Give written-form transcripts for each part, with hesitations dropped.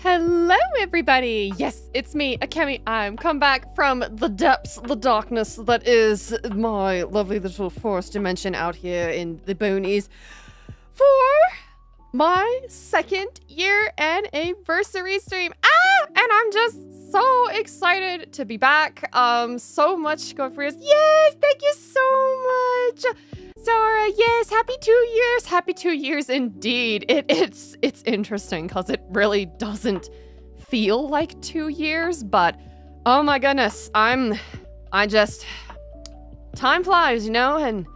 Hello, everybody! Yes, it's me, Akemi. I'm come back from the depths, the darkness that is my lovely little forest dimension out here in the boonies for my second year anniversary stream. And I'm just so excited to be back. So much going for us. Yes, thank you so much. Zara, yes, happy 2 years. Happy 2 years indeed. It's interesting because it really doesn't feel like 2 years, but oh my goodness, time flies, you know, and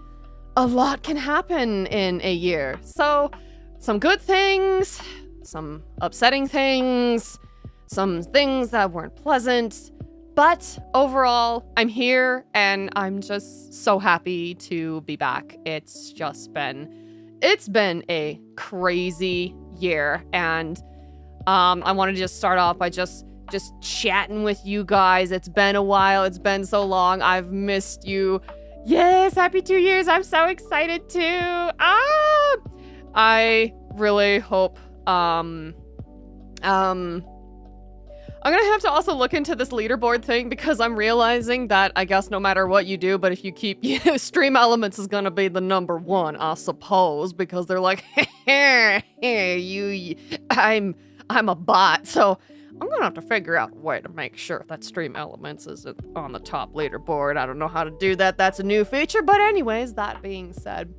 a lot can happen in a year. So some good things, some upsetting things, some things that weren't pleasant. But overall, I'm here and I'm just so happy to be back. It's been a crazy year, and I want to just start off by just chatting with you guys. It's been a while. It's been so long. I've missed you. Yes, happy 2 years. I'm so excited too. I really hope I'm gonna have to also look into this leaderboard thing because I'm realizing that I guess no matter what you do, but if you keep Stream Elements is gonna be the number one, I suppose, because they're like, I'm a bot, so I'm gonna have to figure out a way to make sure that Stream Elements is on the top leaderboard. I don't know how to do that. That's a new feature, but anyways, that being said,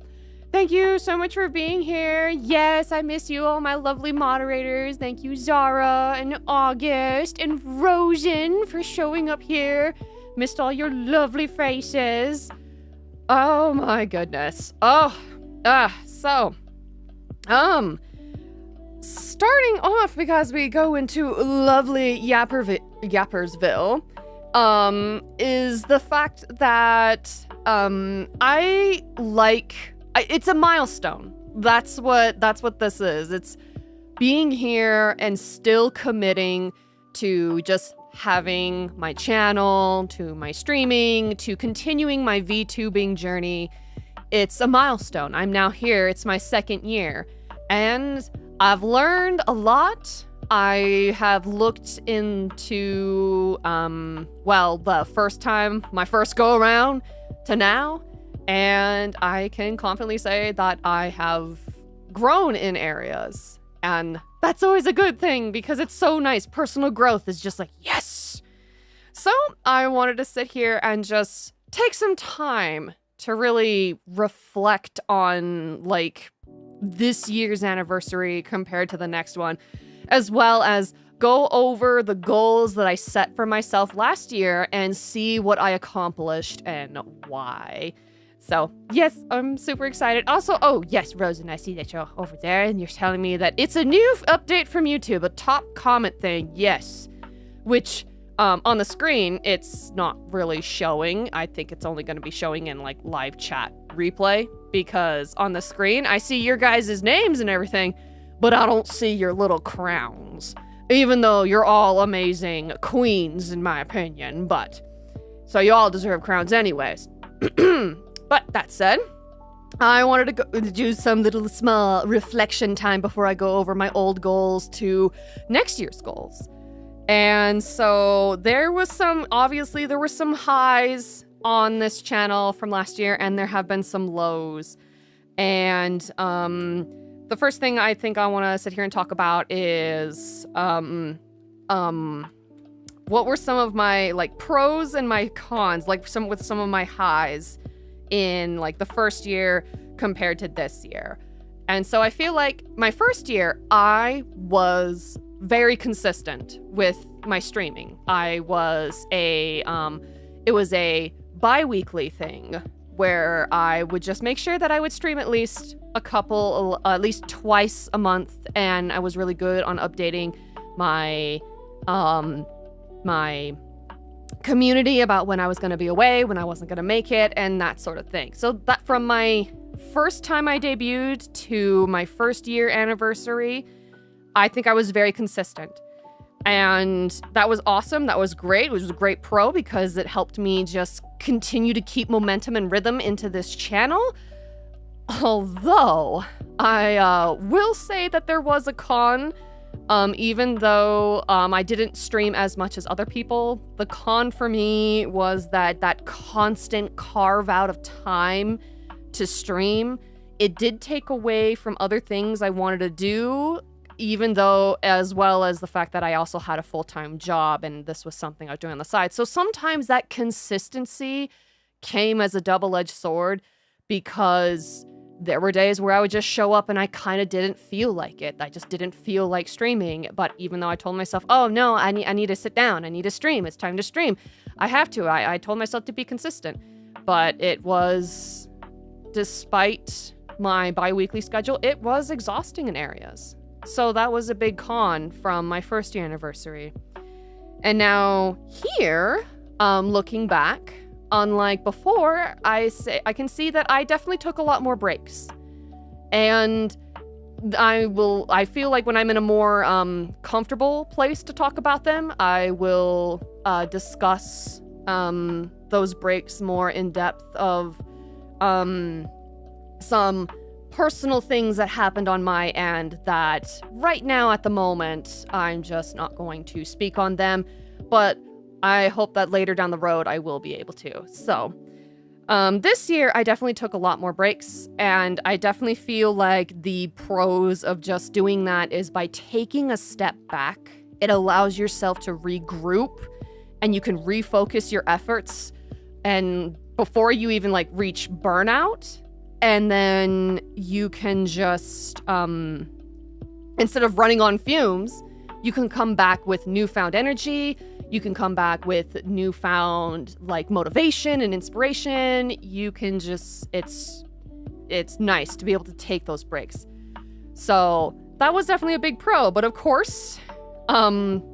thank you so much for being here. Yes, I miss you, all my lovely moderators. Thank you, Zara and August and Rosen, for showing up here. Missed all your lovely faces. Oh my goodness. Starting off, because we go into lovely Yappersville, is the fact that it's a milestone. That's what this is. It's being here and still committing to just having my channel, to my streaming, to continuing my VTubing journey. It's a milestone. I'm now here. It's my second year. And I've learned a lot. I have looked into, the first time, my first go around to now. And I can confidently say that I have grown in areas. And that's always a good thing because it's so nice. Personal growth is just like, yes! So I wanted to sit here and just take some time to really reflect on, like, this year's anniversary compared to the next one, as well as go over the goals that I set for myself last year and see what I accomplished and why. So, yes, I'm super excited. Also, oh, yes, Rosen, I see that you're over there and you're telling me that it's a new update from YouTube, a top comment thing, yes. Which, on the screen, it's not really showing. I think it's only going to be showing in, like, live chat replay, because on the screen, I see your guys' names and everything, but I don't see your little crowns. Even though you're all amazing queens, in my opinion, but... So you all deserve crowns anyways. But that said, I wanted to do some little small reflection time before I go over my old goals to next year's goals. And so there were some highs on this channel from last year, and there have been some lows. And the first thing I think I want to sit here and talk about is what were some of my, like, pros and my cons, like some of my highs in, like, the first year compared to this year. And so I feel like my first year, I was very consistent with my streaming. It was a bi-weekly thing where I would just make sure that I would stream at least twice a month, and I was really good on updating my community about when I was going to be away, when I wasn't going to make it, and that sort of thing. So that from my first time I debuted to my first year anniversary, I think I was very consistent. And that was awesome. That was great. It was a great pro because it helped me just continue to keep momentum and rhythm into this channel. Although I will say that there was a con Even though I didn't stream as much as other people, the con for me was that constant carve out of time to stream. It did take away from other things I wanted to do, even though, as well as the fact that I also had a full-time job and this was something I was doing on the side. So sometimes that consistency came as a double-edged sword, because there were days where I would just show up and I kind of didn't feel like it. I just didn't feel like streaming. But even though I told myself, oh no, I need to sit down. I need to stream. It's time to stream. I have to. I told myself to be consistent. But it was, despite my bi-weekly schedule, it was exhausting in areas. So that was a big con from my first year anniversary. And now here, looking back, unlike before, I can see that I definitely took a lot more breaks. And I feel like when I'm in a more comfortable place to talk about them, I will discuss those breaks more in depth of some personal things that happened on my end that right now at the moment, I'm just not going to speak on them. But I hope that later down the road, I will be able to. So, this year, I definitely took a lot more breaks, and I definitely feel like the pros of just doing that is by taking a step back, it allows yourself to regroup, and you can refocus your efforts, and before you even, like, reach burnout, and then you can just, instead of running on fumes, you can come back with newfound energy. You can come back with newfound, like, motivation and inspiration. You can just, it's nice to be able to take those breaks. So that was definitely a big pro. But of course,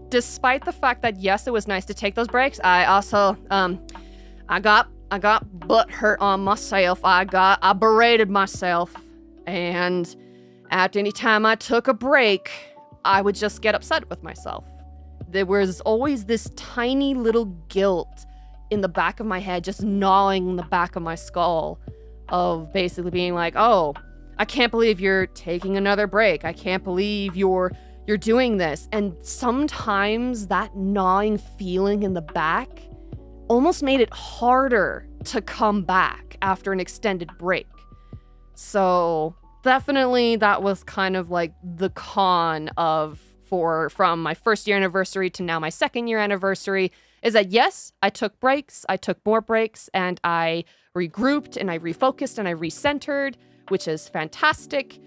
despite the fact that, yes, it was nice to take those breaks, I also, I got butt hurt on myself. I berated myself. And at any time I took a break, I would just get upset with myself. There was always this tiny little guilt in the back of my head, just gnawing the back of my skull, of basically being like, oh, I can't believe you're taking another break. I can't believe you're doing this. And sometimes that gnawing feeling in the back almost made it harder to come back after an extended break. So definitely that was kind of like the con of from my first year anniversary to now my second year anniversary, is that yes, I took breaks, I took more breaks, and I regrouped and I refocused and I recentered, which is fantastic.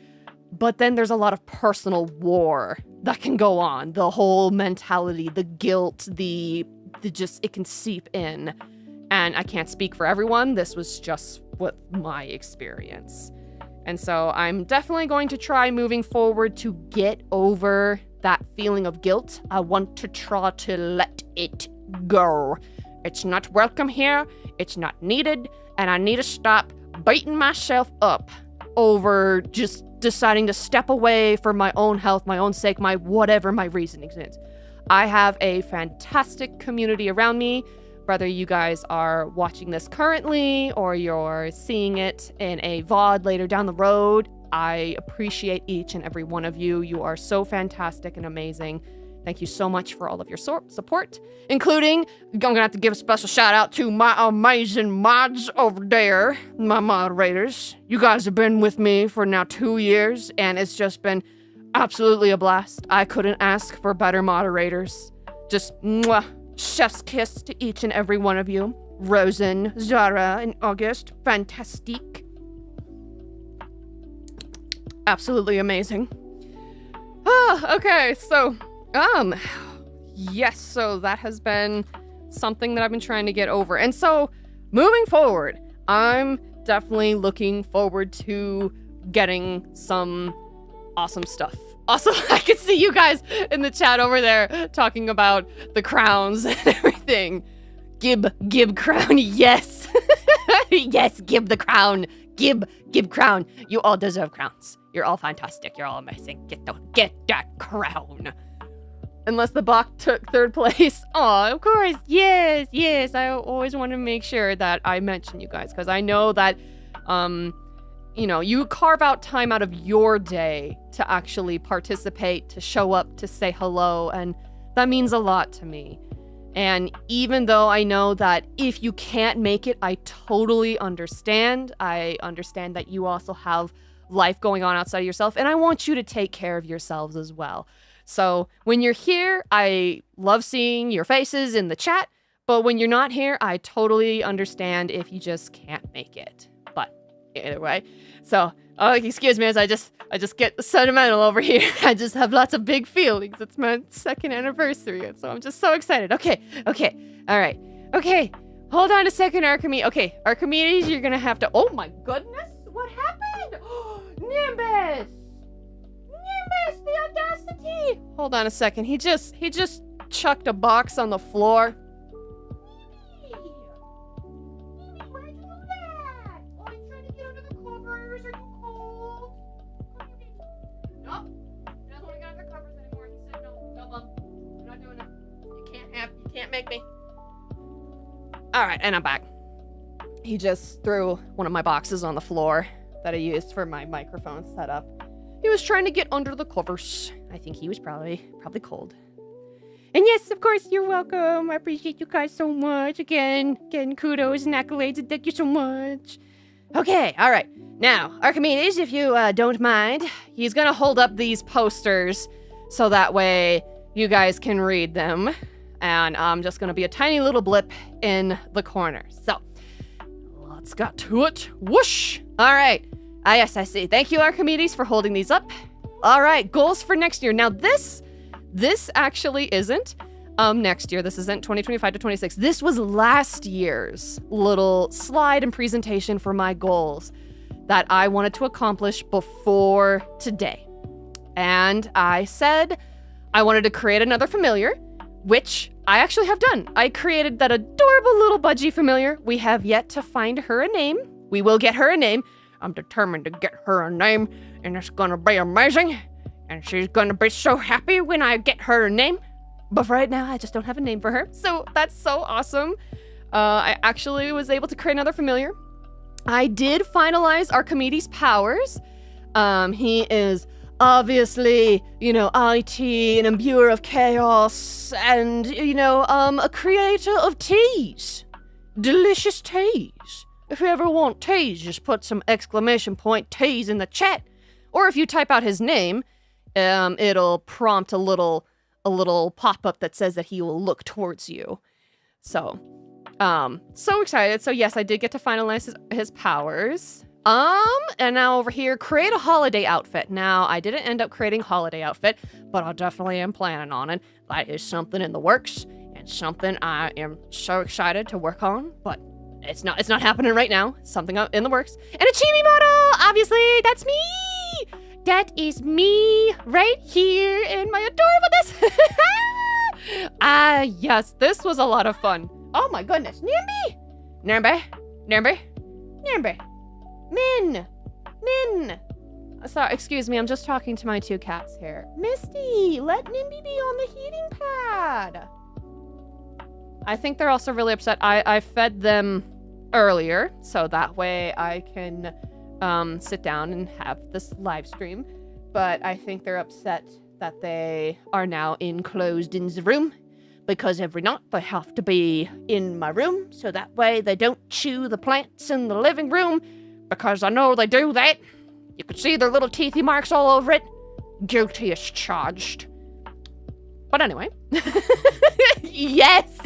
But then there's a lot of personal war that can go on. The whole mentality, the guilt, the just, it can seep in. And I can't speak for everyone. This was just what my experience. And so I'm definitely going to try moving forward to get over that feeling of guilt. I want to try to let it go. It's not welcome here. It's not needed. And I need to stop beating myself up over just deciding to step away for my own health, my own sake, my whatever my reasoning is. I have a fantastic community around me. Whether you guys are watching this currently or you're seeing it in a VOD later down the road, I appreciate each and every one of you. You are so fantastic and amazing. Thank you so much for all of your support, including, I'm going to have to give a special shout out to my amazing mods over there, my moderators. You guys have been with me for now 2 years, and it's just been absolutely a blast. I couldn't ask for better moderators. Just mwah. Chef's kiss to each and every one of you. Rosen, Zara, and August. Fantastic. Absolutely amazing. Okay, so, yes, so that has been something that I've been trying to get over. And so, moving forward, I'm definitely looking forward to getting some awesome stuff. Also, I can see you guys in the chat over there talking about the crowns and everything. Gib crown, yes. Yes, Gib the crown. Gib crown. You all deserve crowns. You're all fantastic. You're all amazing. Get that crown. Unless the Bach took third place. Oh, of course. Yes. I always want to make sure that I mention you guys, because I know that you carve out time out of your day to actually participate, to show up, to say hello, and that means a lot to me. And even though I know that if you can't make it, I totally understand. I understand that you also have life going on outside of yourself, and I want you to take care of yourselves as well. So when you're here, I love seeing your faces in the chat, but when you're not here, I totally understand if you just can't make it. But either way, so excuse me as I just get sentimental over here. I just have lots of big feelings. It's my 2nd anniversary, and so I'm just so excited. Okay, all right, okay. Hold on a second, Archimedes. Okay, Archimedes, you're gonna have to. Oh my goodness, what happened? Nimbus, the audacity. Hold on a second. He just chucked a box on the floor. Can't make me. All right, and I'm back. He just threw one of my boxes on the floor that I used for my microphone setup. He was trying to get under the covers. I think he was probably cold. And yes, of course, you're welcome. I appreciate you guys so much. Again, getting kudos and accolades, and thank you so much. Okay, all right. Now, Archimedes, if you don't mind, he's gonna hold up these posters so that way you guys can read them. And I'm just gonna be a tiny little blip in the corner. So, let's get to it. Whoosh! All right. Yes, I see. Thank you, Archimedes, for holding these up. All right, goals for next year. Now, this actually isn't next year. This isn't 2025 to 26. This was last year's little slide and presentation for my goals that I wanted to accomplish before today. And I said I wanted to create another familiar, which I actually have done. I created that adorable little budgie familiar. We have yet to find her a name. We will get her a name. I'm determined to get her a name, and it's gonna be amazing. And she's gonna be so happy when I get her a name. But for right now, I just don't have a name for her. So that's so awesome. I actually was able to create another familiar. I did finalize Archimedes' powers. He is obviously, IT, an imbuer of chaos, and, a creator of teas. Delicious teas. If you ever want teas, just put some exclamation point teas in the chat. Or if you type out his name, it'll prompt a little pop-up that says that he will look towards you. So excited. So yes, I did get to finalize his powers. And now over here, create a holiday outfit. Now, I didn't end up creating holiday outfit, but I definitely am planning on it. That is something in the works and something I am so excited to work on, but it's not happening right now. Something in the works. And a chibi model, obviously, that's me. That is me right here in my adorableness. Yes, this was a lot of fun. Oh my goodness, Nimby. Min! Sorry, excuse me, I'm just talking to my two cats here. Misty, let Nimby be on the heating pad. I think they're also really upset. I fed them earlier, so that way I can sit down and have this live stream. But I think they're upset that they are now enclosed in the room, because every night they have to be in my room, so that way they don't chew the plants in the living room, because I know they do that. You can see their little teethy marks all over it. Guilty as charged. But anyway. Yes.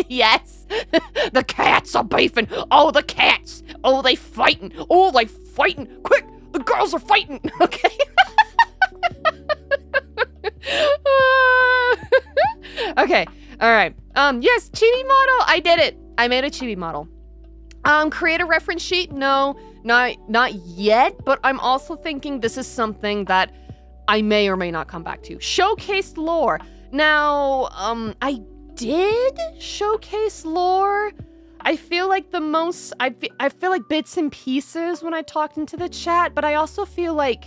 The cats are beefing. Oh, the cats. Oh, they fighting. Quick, the girls are fighting. Okay. Okay. All right. Yes, chibi model. I did it. I made a chibi model. Create a reference sheet. No, not yet, but I'm also thinking this is something that I may or may not come back to. Showcase lore. Now, I did showcase lore. I feel like I feel like bits and pieces when I talked into the chat, but I also feel like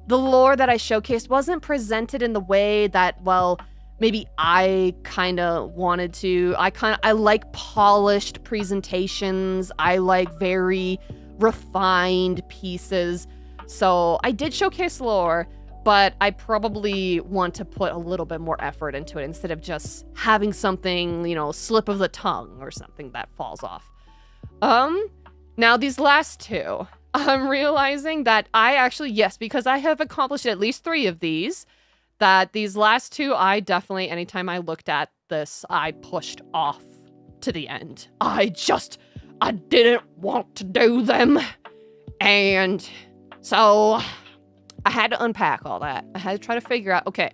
the lore that I showcased wasn't presented in the way that, well, maybe I kind of wanted to. I like polished presentations. I like very refined pieces. So I did showcase lore, but I probably want to put a little bit more effort into it instead of just having something, you know, slip of the tongue or something that falls off. Now these last two, I'm realizing that I actually, yes, because I have accomplished at least 3 of these, that these last 2, I definitely, anytime I looked at this, I pushed off to the end. I didn't want to do them. And so I had to unpack all that. I had to try to figure out, okay,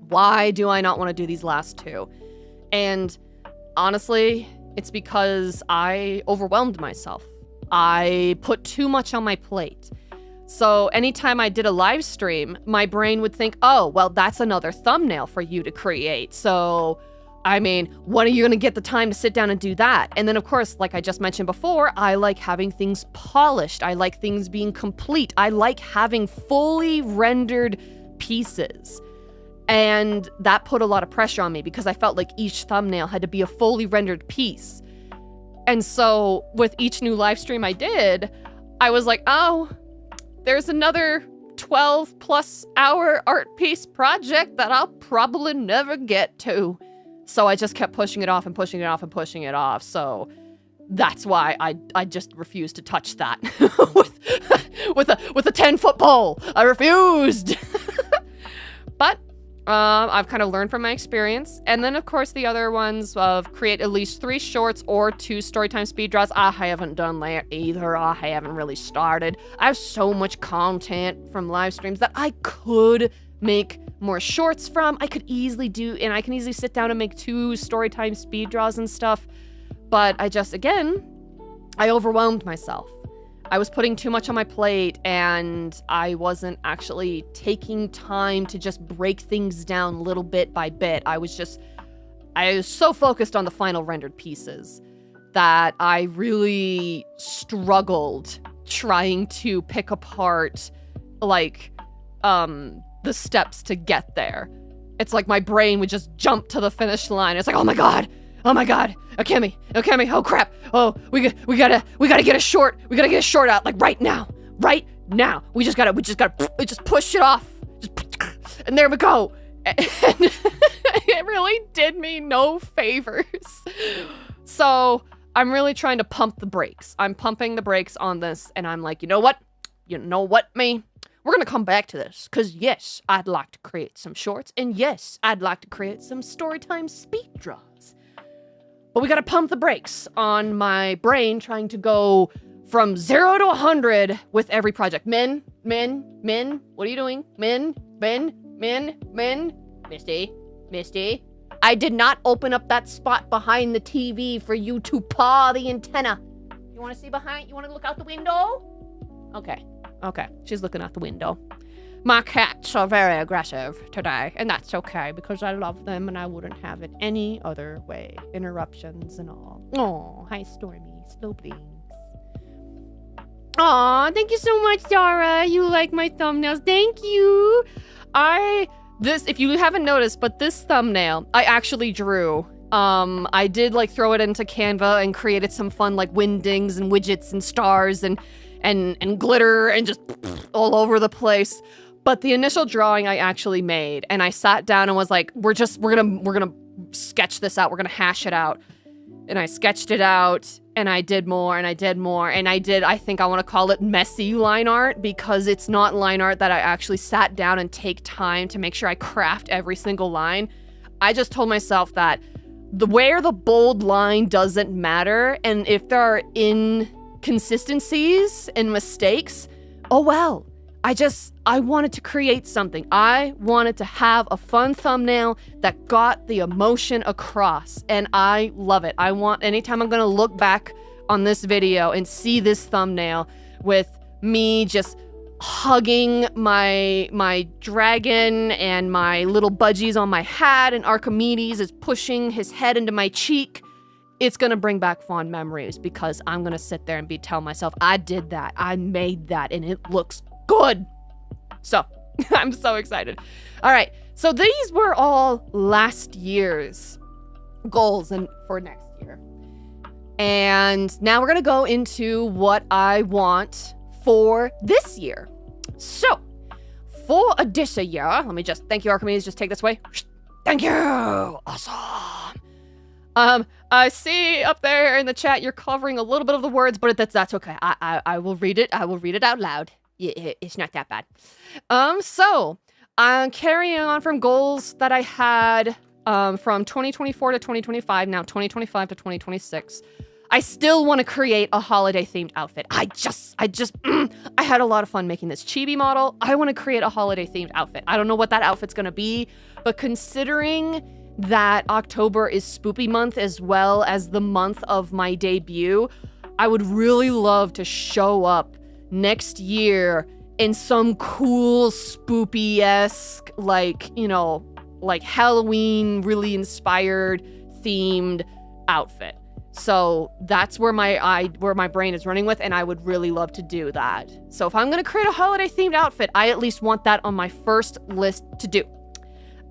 why do I not want to do these last 2? And honestly, it's because I overwhelmed myself. I put too much on my plate. So anytime I did a live stream, my brain would think, oh, well, that's another thumbnail for you to create. So, I mean, when are you going to get the time to sit down and do that? And then, of course, like I just mentioned before, I like having things polished. I like things being complete. I like having fully rendered pieces. And that put a lot of pressure on me because I felt like each thumbnail had to be a fully rendered piece. And so with each new live stream I did, I was like, oh, there's another 12 plus hour art piece project that I'll probably never get to. So I just kept pushing it off and pushing it off and pushing it off. So that's why I just refused to touch that with a 10-foot pole. I refused. But I've kind of learned from my experience. And then, of course, the other ones of create at least 3 shorts or 2 storytime speed draws. I haven't done that either. I haven't really started. I have so much content from live streams that I could make more shorts from. I could easily do, and I can easily sit down and make 2 storytime speed draws and stuff. But I just, again, I overwhelmed myself. I was putting too much on my plate and I wasn't actually taking time to just break things down little bit by bit. I was so focused on the final rendered pieces that I really struggled trying to pick apart, like, the steps to get there. It's like my brain would just jump to the finish line. It's like, oh my god, Akemi, oh crap, oh, we gotta get a short, out, like right now. We just gotta push it off, and there we go. And it really did me no favors. So I'm really trying to pump the brakes. I'm pumping the brakes on this, and I'm like, you know what, me? We're gonna come back to this, because yes, I'd like to create some shorts, and yes, I'd like to create some storytime speed draws. But we gotta pump the brakes on my brain trying to go from 0 to 100 with every project. Men, what are you doing? Men, Misty. I did not open up that spot behind the TV for you to paw the antenna. You wanna see behind? You wanna look out the window? Okay, she's looking out the window. My cats are very aggressive today, and that's okay because I love them and I wouldn't have it any other way. Interruptions and all. Oh, hi Stormy, slow blinks. Aw, thank you so much, Zara. You like my thumbnails. Thank you. If you haven't noticed, but this thumbnail, I actually drew. I did like throw it into Canva and created some fun like windings and widgets and stars and glitter and just all over the place. But the initial drawing I actually made, and I sat down and was like, we're gonna sketch this out. We're gonna hash it out. And I sketched it out, and I did more, and I think I want to call it messy line art, because it's not line art that I actually sat down and take time to make sure I craft every single line. I just told myself that where the bold line doesn't matter, and if there are inconsistencies and mistakes, oh well. I wanted to create something. I wanted to have a fun thumbnail that got the emotion across, and I love it. Anytime I'm gonna look back on this video and see this thumbnail with me just hugging my dragon and my little budgies on my hat, and Archimedes is pushing his head into my cheek, it's gonna bring back fond memories, because I'm gonna sit there and tell myself, I did that, I made that, and it looks good. So I'm so excited. All right, so these were all last year's goals and for next year. And now we're gonna go into what I want for this year. So, for this year, let me just, thank you, Archimedes, just take this way. Thank you. Awesome. I see up there in the chat you're covering a little bit of the words, but that's okay. I will read it. I will read it out loud. It's not that bad. So I'm carrying on from goals that I had from 2024 to 2025, now 2025 to 2026. I still want to create a holiday themed outfit. I had a lot of fun making this chibi model. I want to create a holiday themed outfit. I don't know what that outfit's going to be, but considering that October is spoopy month as well as the month of my debut, I would really love to show up next year in some cool spoopy-esque, like Halloween really inspired themed outfit. So that's where my brain is running with, and I would really love to do that. So if I'm gonna create a holiday themed outfit, I at least want that on my first list to do.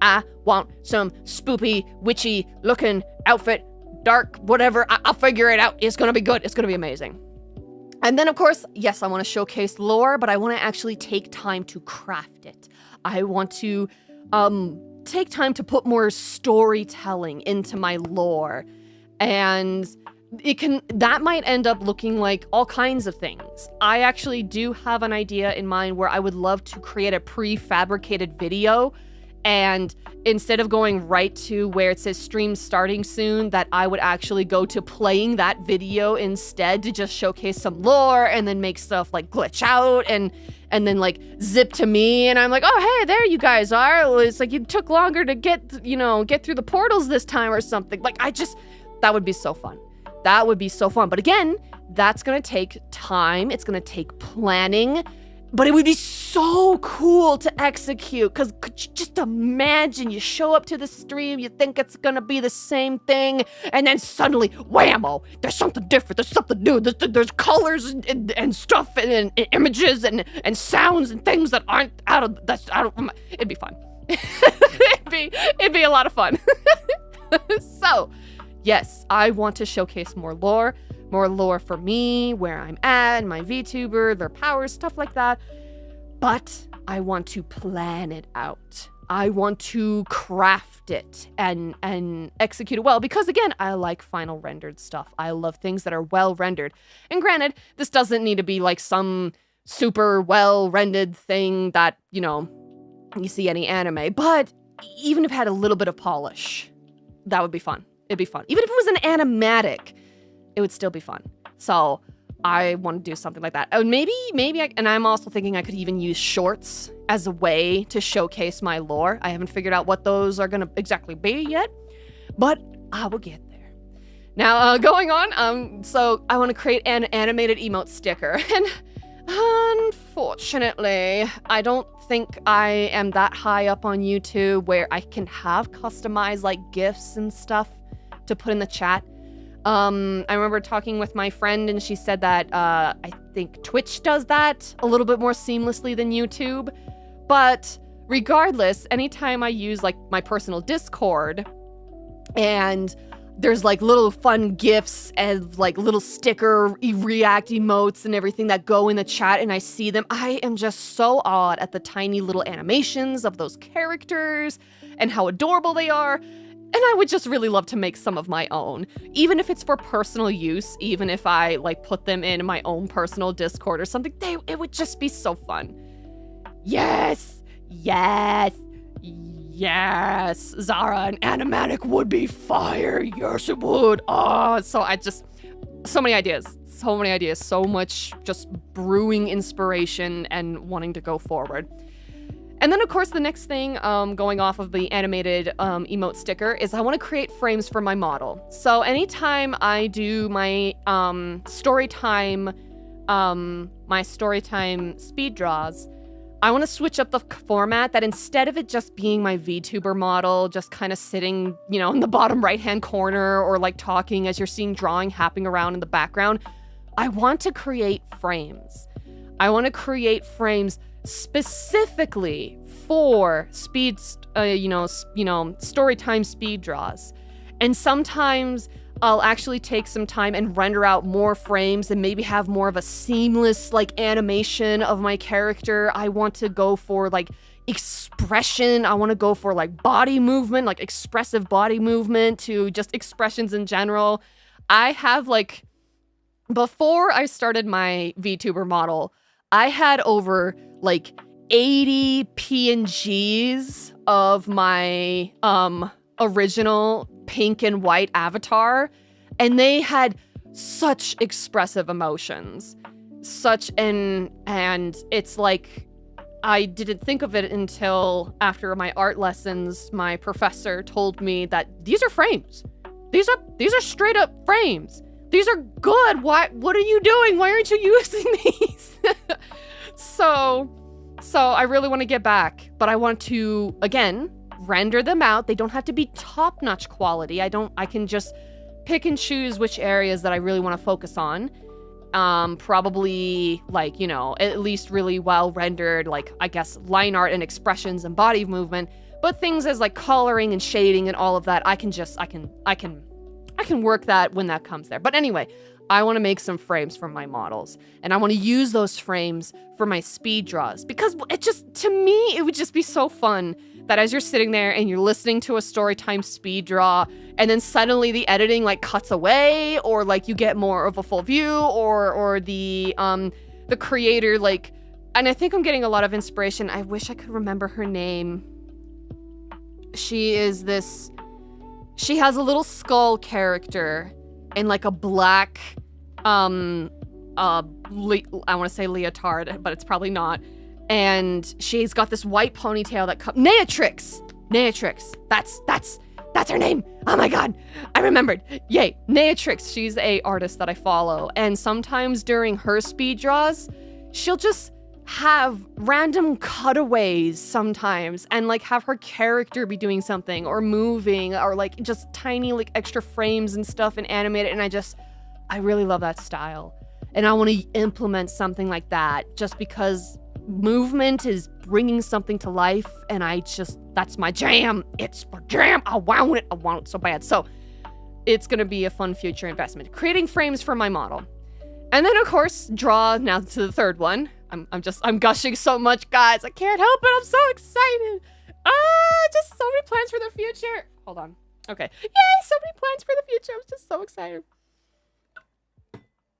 I want some spoopy, witchy looking outfit, dark, whatever. I'll figure it out. It's gonna be good. It's gonna be amazing. And then, of course, yes, I want to showcase lore, but I want to actually take time to craft it. I want to take time to put more storytelling into my lore. And that might end up looking like all kinds of things. I actually do have an idea in mind where I would love to create a prefabricated video, and instead of going right to where it says stream starting soon, that I would actually go to playing that video instead to just showcase some lore and then make stuff like glitch out and then like zip to me, and I'm like, oh hey, there you guys are. It's like you took longer to get through the portals this time or something. Like that would be so fun. That would be so fun. But again, that's gonna take time. It's gonna take planning. But it would be so cool to execute, because could you just imagine you show up to the stream, you think it's gonna be the same thing, and then suddenly, whammo, there's something different, there's something new, there's colors and stuff and images and sounds and things that aren't it'd be fun. it'd be a lot of fun. So, yes, I want to showcase more lore for me, where I'm at, my VTuber, their powers, stuff like that. But I want to plan it out. I want to craft it and execute it well, because again, I like final rendered stuff. I love things that are well rendered. And granted, this doesn't need to be like some super well rendered thing that, you see any anime, but even if it had a little bit of polish, that would be fun. It'd be fun. Even if it was an animatic, it would still be fun. So I want to do something like that. Oh, maybe and I'm also thinking I could even use shorts as a way to showcase my lore. I haven't figured out what those are going to exactly be yet, but I will get there. Now, going on, so I want to create an animated emote sticker, and unfortunately, I don't think I am that high up on YouTube where I can have customized like GIFs and stuff to put in the chat. I remember talking with my friend, and she said that I think Twitch does that a little bit more seamlessly than YouTube. But regardless, anytime I use like my personal Discord, and there's like little fun GIFs and like little sticker react emotes and everything that go in the chat, and I see them, I am just so awed at the tiny little animations of those characters and how adorable they are. And I would just really love to make some of my own, even if it's for personal use, even if I like put them in my own personal Discord or something. It would just be so fun. Yes, Zara, an animatic would be fire. Yes, it would. Oh, so many ideas, so much just brewing inspiration and wanting to go forward. And then, of course, the next thing, going off of the animated emote sticker, is I want to create frames for my model. So anytime I do my story time speed draws, I want to switch up the format, that instead of it just being my VTuber model, just kind of sitting, in the bottom right-hand corner, or like talking as you're seeing drawing happening around in the background, I want to create frames. I want to create frames specifically for story time speed draws. And sometimes I'll actually take some time and render out more frames and maybe have more of a seamless like animation of my character. I want to go for like expression. I want to go for like body movement, like expressive body movement to just expressions in general. I have like, before I started my VTuber model, I had over like 80 PNGs of my original pink and white avatar, and they had such expressive emotions. And it's like, I didn't think of it until after my art lessons, my professor told me that these are frames. These are straight up frames. These are good. What are you doing? Why aren't you using these? So I really want to get back, but I want to, again, render them out. They don't have to be top-notch quality. I can just pick and choose which areas that I really want to focus on. Probably like, you know, at least really well rendered, like I guess line art and expressions and body movement, but things as like coloring and shading and all of that, I can work that when that comes there. But anyway, I want to make some frames for my models, and I want to use those frames for my speed draws, because it just, to me, it would just be so fun that as you're sitting there and you're listening to a storytime speed draw, and then suddenly the editing like cuts away, or like you get more of a full view, or the creator like, and I think I'm getting a lot of inspiration. I wish I could remember her name. She has a little skull character in like a black, I want to say leotard, but it's probably not. And she's got this white ponytail that comes. Neatrix. That's her name. Oh my god, I remembered. Yay, Neatrix. She's a artist that I follow, and sometimes during her speed draws, she'll just have random cutaways sometimes, and like have her character be doing something or moving, or like just tiny like extra frames and stuff and animate it. And I really love that style, and I want to implement something like that just because movement is bringing something to life, and that's my jam. It's my jam. I want it so bad. So it's gonna be a fun future investment, creating frames for my model. And then of course draw now to the third one. I'm gushing so much, guys. I can't help it. I'm so excited. Just so many plans for the future. Hold on. Okay. Yay, so many plans for the future. I'm just so excited.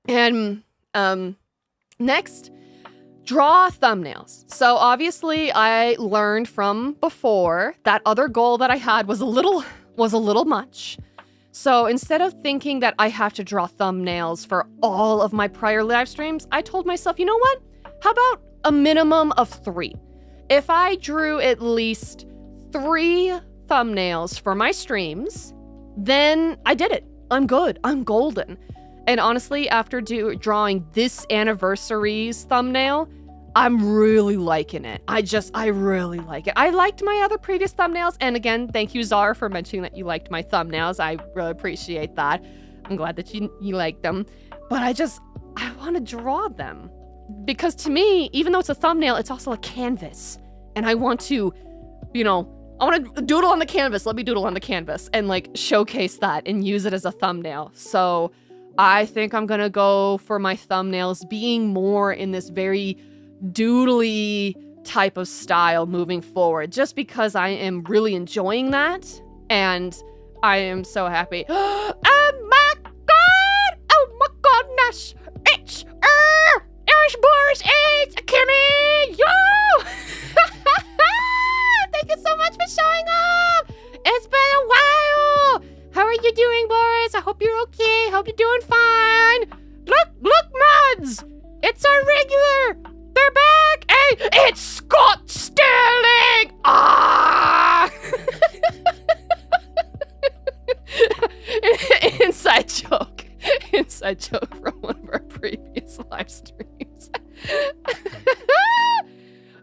And next, draw thumbnails. So obviously I learned from before that other goal that I had was a little much. So instead of thinking that I have to draw thumbnails for all of my prior live streams, I told myself, you know what? How about a minimum of 3? If I drew at least 3 thumbnails for my streams, then I did it. I'm good. I'm golden. And honestly, after drawing this anniversary's thumbnail, I'm really liking it. I really like it. I liked my other previous thumbnails. And again, thank you, Zara, for mentioning that you liked my thumbnails. I really appreciate that. I'm glad that you like them. But I want to draw them. Because to me, even though it's a thumbnail, it's also a canvas. And I want to, I want to doodle on the canvas. Let me doodle on the canvas and like showcase that and use it as a thumbnail. So I think I'm going to go for my thumbnails being more in this very doodly type of style moving forward, just because I am really enjoying that. And I am so happy. Oh my god! Oh my goodness! It's Boris, it's Kimmy! Yo! Thank you so much for showing up! It's been a while! How are you doing, Boris? I hope you're okay. Hope you're doing fine. Look, mods! It's our regular! They're back! Hey, it's Scott Sterling! Ah! Inside joke from one of our previous live streams.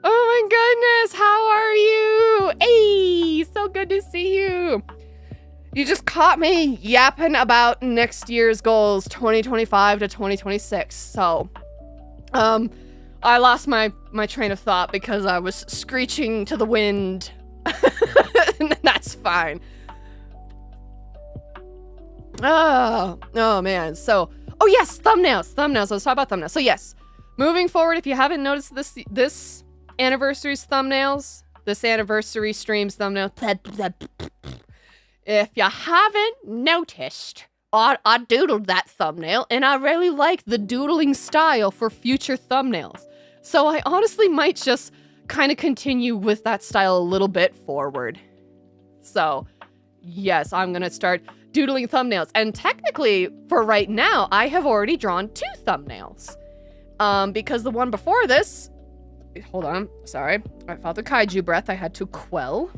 Oh my goodness, how are you? Hey, so good to see you. You just caught me yapping about next year's goals, 2025 to 2026. So, I lost my train of thought because I was screeching to the wind. That's fine. Oh man. So, oh yes, thumbnails. Let's talk about thumbnails. So yes, moving forward, if you haven't noticed this anniversary's thumbnails, this anniversary stream's thumbnail, if you haven't noticed, I doodled that thumbnail, and I really like the doodling style for future thumbnails. So I honestly might just kind of continue with that style a little bit forward. So yes, I'm gonna start doodling thumbnails. And technically, for right now, I have already drawn 2 thumbnails. Because the one before this, hold on, sorry, I felt the kaiju breath I had to quell.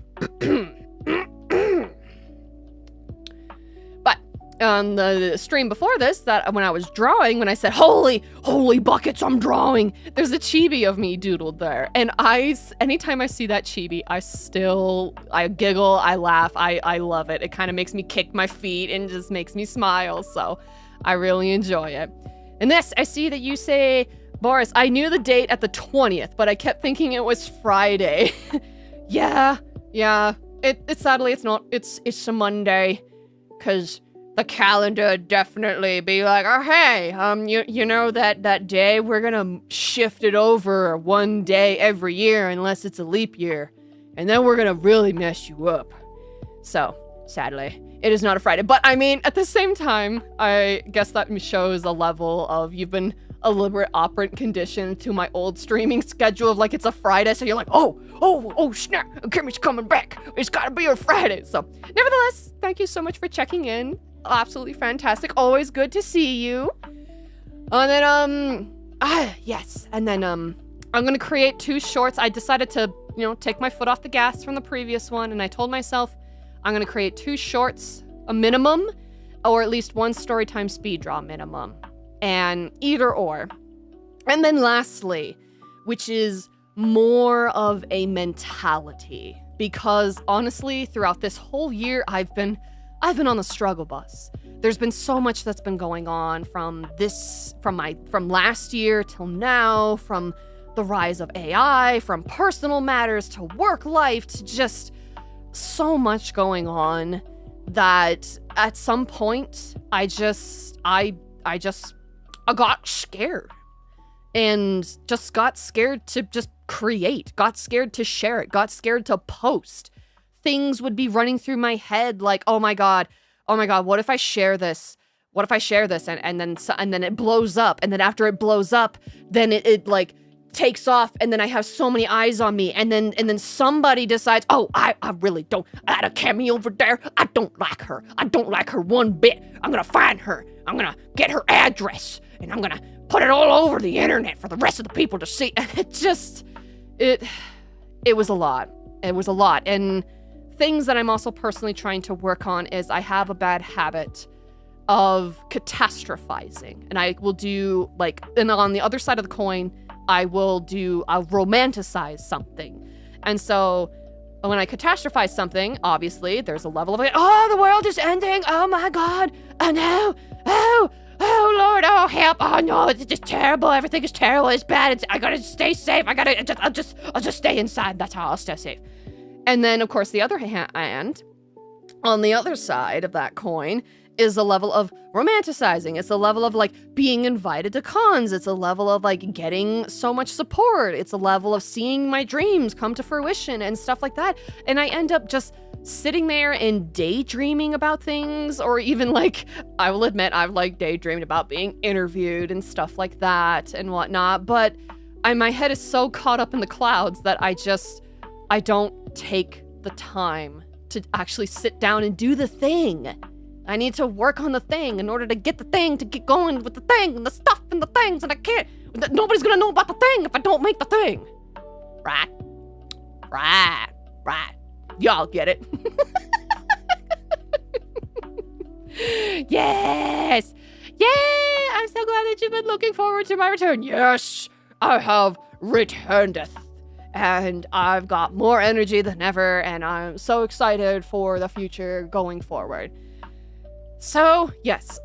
But on the stream before this, that when I was drawing, when I said, holy buckets, I'm drawing, there's a chibi of me doodled there. And anytime I see that chibi, I giggle, I laugh, I love it. It kind of makes me kick my feet and just makes me smile. So I really enjoy it. And this, I see that you say, Boris, I knew the date at the 20th, but I kept thinking it was Friday. Yeah. Sadly, it's not. It's a Monday, because the calendar definitely be like, oh, hey, you know that day, we're gonna shift it over 1 day every year unless it's a leap year, and then we're gonna really mess you up. So, sadly, it is not a Friday. But I mean, at the same time, I guess that shows a level of you've been a liberate operant condition to my old streaming schedule of like it's a Friday, so you're like, oh snap, Kimmy's coming back. It's gotta be a Friday. So, nevertheless, thank you so much for checking in. Absolutely fantastic. Always good to see you. And then, yes. And then, I'm gonna create 2 shorts. I decided to, take my foot off the gas from the previous one, and I told myself I'm gonna create 2 shorts, a minimum, or at least 1 storytime speed draw minimum. And either or. And then lastly, which is more of a mentality, because honestly, throughout this whole year, I've been on the struggle bus. There's been so much that's been going on from last year till now, from the rise of AI, from personal matters to work life, to just so much going on that at some point I got scared, and just got scared to just create, got scared to share it, got scared to post. Things would be running through my head like, oh my god, what if I share this? What if I share this and then it blows up, and then after it blows up, then it like takes off, and then I have so many eyes on me, and then somebody decides, oh, I really don't, that a Cammy over there, I don't like her one bit. I'm gonna find her, I'm gonna get her address, and I'm gonna put it all over the internet for the rest of the people to see. And it was a lot. And things that I'm also personally trying to work on is I have a bad habit of catastrophizing, and I will do and on the other side of the coin, I'll romanticize something. And so when I catastrophize something, obviously there's a level of like, oh, the world is ending, oh my god, oh no, oh Lord, oh help, oh no, it's just terrible, everything is terrible, it's bad, I gotta stay safe, I'll just stay inside, that's how I'll stay safe. And then of course the other hand, on the other side of that coin, is a level of romanticizing. It's a level of being invited to cons. It's a level of getting so much support. It's a level of seeing my dreams come to fruition and stuff like that. And I end up just sitting there and daydreaming about things, or even I will admit I've daydreamed about being interviewed and stuff like that and whatnot. But my head is so caught up in the clouds that I don't take the time to actually sit down and do the thing. I need to work on the thing in order to get the thing, to get going with the thing and the stuff and the things, and I can't. Nobody's gonna know about the thing if I don't make the thing. Right. Y'all get it. Yes. Yay! I'm so glad that you've been looking forward to my return. Yes, I have returned. And I've got more energy than ever, and I'm so excited for the future going forward. So, yes,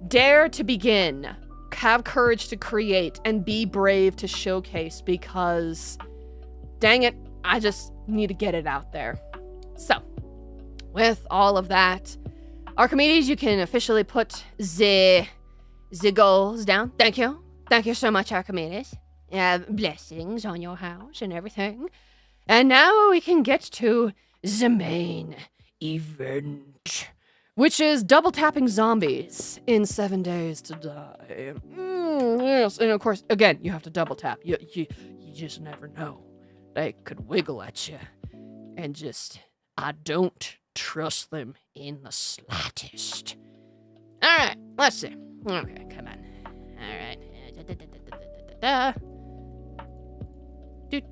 dare to begin, have courage to create, and be brave to showcase, because, dang it, I just need to get it out there. So, with all of that, Archimedes, you can officially put the goals down. Thank you. Thank you so much, Archimedes. Blessings on your house and everything. And now we can get to the main event, which is double tapping zombies in 7 days to die. Yes, and of course, again, you have to double tap. You just never know. They could wiggle at you. And just, I don't trust them in the slightest. All right, let's see. Okay, come on. All right. Let's get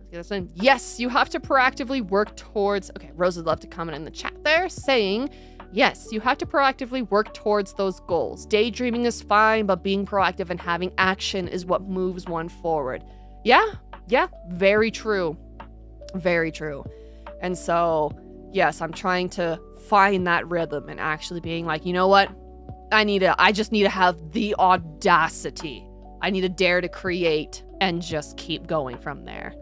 this in. Yes, you have to proactively work towards... Okay, Rose would love to comment in the chat there saying, yes, you have to proactively work towards those goals. Daydreaming is fine, but being proactive and having action is what moves one forward. Yeah, very true. Very true. And so, yes, I'm trying to find that rhythm and actually being like, you know what? I just need to have the audacity. I need to dare to create and just keep going from there.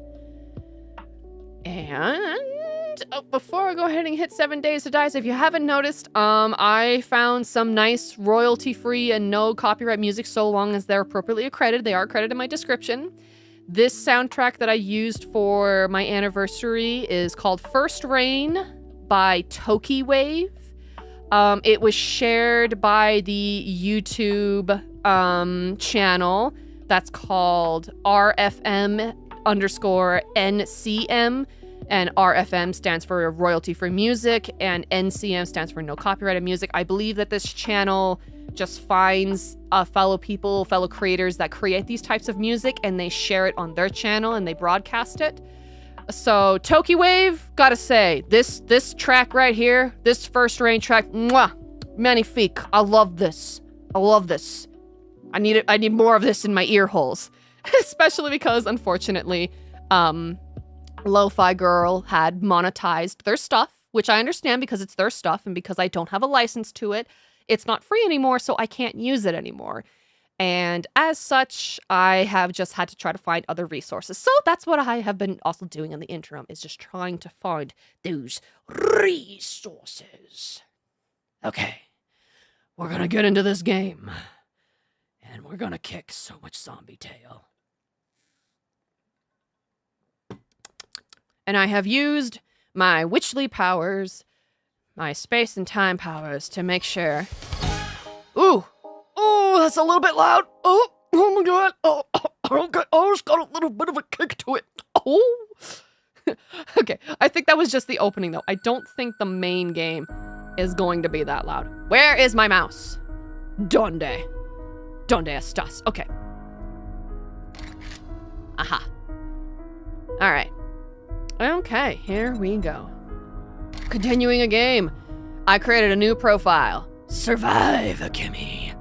And before I go ahead and hit 7 days to die, so if you haven't noticed, I found some nice royalty-free and no copyright music so long as they're appropriately accredited. They are accredited in my description. This soundtrack that I used for my anniversary is called First Rain by Toki Wave. It was shared by the YouTube channel that's called RFM_NCM, and RFM stands for royalty-free music, and NCM stands for no copyrighted music. I believe that this channel just finds fellow creators that create these types of music, and they share it on their channel and they broadcast it. So Toki Wave, gotta say, this track right here, this First Rain track, mwah, magnifique. I love this. I need more of this in my ear holes, especially because unfortunately, Lo-Fi Girl had monetized their stuff, which I understand because it's their stuff and because I don't have a license to it. It's not free anymore, so I can't use it anymore. And as such, I have just had to try to find other resources. So that's what I have been also doing in the interim, is just trying to find those resources. Okay, we're gonna get into this game. And we're gonna kick so much zombie tail. And I have used my witchly powers, my space and time powers, to make sure... Ooh, that's a little bit loud. Oh my god. Okay. Oh, it's got a little bit of a kick to it. Oh. Okay, I think that was just the opening, though. I don't think the main game is going to be that loud. Where is my mouse? Donde estás? Okay. Aha. All right. Okay, here we go. Continuing a game. I created a new profile. Survive, Kimmy.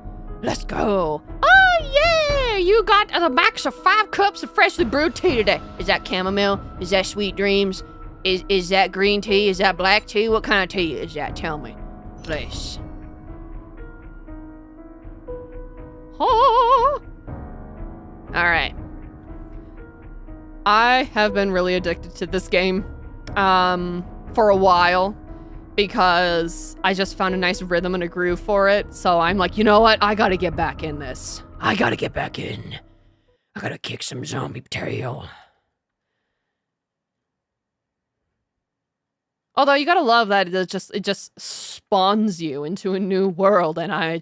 Let's go. Oh, yeah! You got the max of 5 cups of freshly brewed tea today. Is that chamomile? Is that sweet dreams? Is that green tea? Is that black tea? What kind of tea is that? Tell me, please. Oh. All right. I have been really addicted to this game for a while because I just found a nice rhythm and a groove for it. So I'm like, you know what? I gotta get back in this. I gotta get back in. I gotta kick some zombie tail. Although you gotta love that it just spawns you into a new world, and I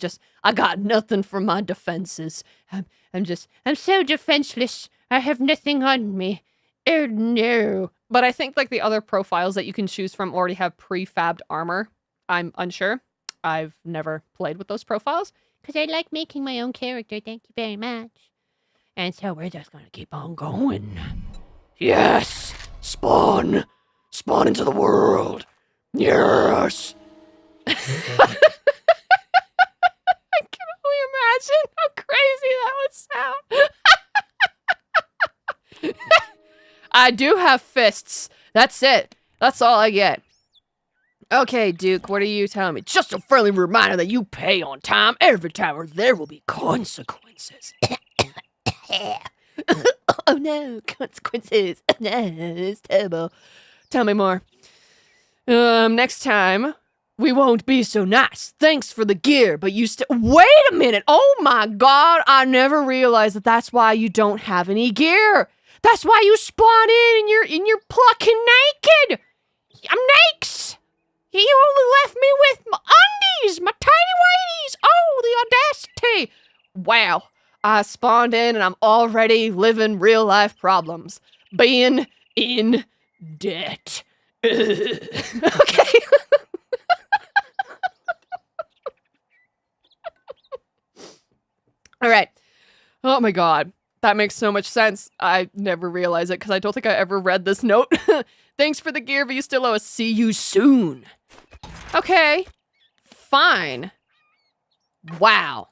got nothing for my defenses. I'm so defenseless. I have nothing on me. Oh no. But I think like the other profiles that you can choose from already have prefabbed armor. I'm unsure. I've never played with those profiles because I like making my own character. Thank you very much. And so we're just gonna keep on going. Yes! Spawn! Spawn into the world! Yes! I can only imagine how crazy that would sound. I do have fists. That's it. That's all I get. Okay, Duke, what are you telling me? Just a friendly reminder that you pay on time every time or there will be consequences. Oh no, consequences. No, it's terrible. Tell me more. Next time, we won't be so nice. Thanks for the gear, but you still— Wait a minute! Oh my god, I never realized that that's why you don't have any gear! That's why you spawn in and you're plucking naked! I'm nakes! You only left me with my undies, my tiny whities! Oh, the audacity! Wow, I spawned in and I'm already living real life problems. Being in debt. Okay. All right. Oh my god. That makes so much sense. I never realized it because I don't think I ever read this note. Thanks for the gear, but you still owe us. See you soon. Okay. Fine. Wow.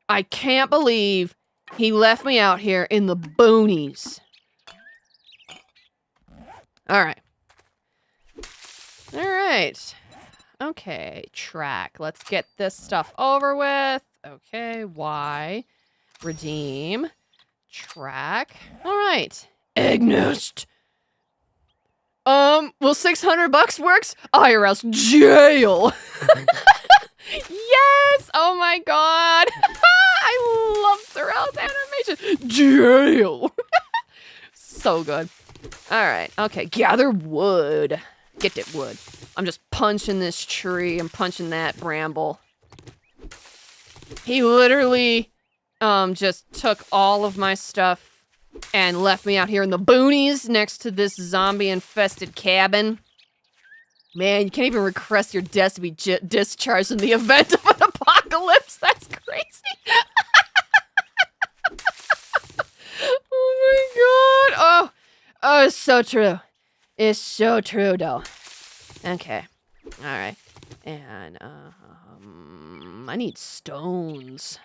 I can't believe he left me out here in the boonies. All right. All right. Okay, track. Let's get this stuff over with. Okay, Y. Redeem. Track. All right. Egg nest. Well, $600 works? IRS jail. Yes! Oh my god. I love Sorrel's animation. Jail. So good. All right. Okay, gather wood. Get that wood. I'm just punching this tree. I'm punching that bramble. He literally just took all of my stuff and left me out here in the boonies next to this zombie-infested cabin. Man, you can't even request your desk to be discharged in the event of an apocalypse. That's crazy. Oh my god. Oh, it's so true. It's so true, though. Okay. All right. And, I need stones.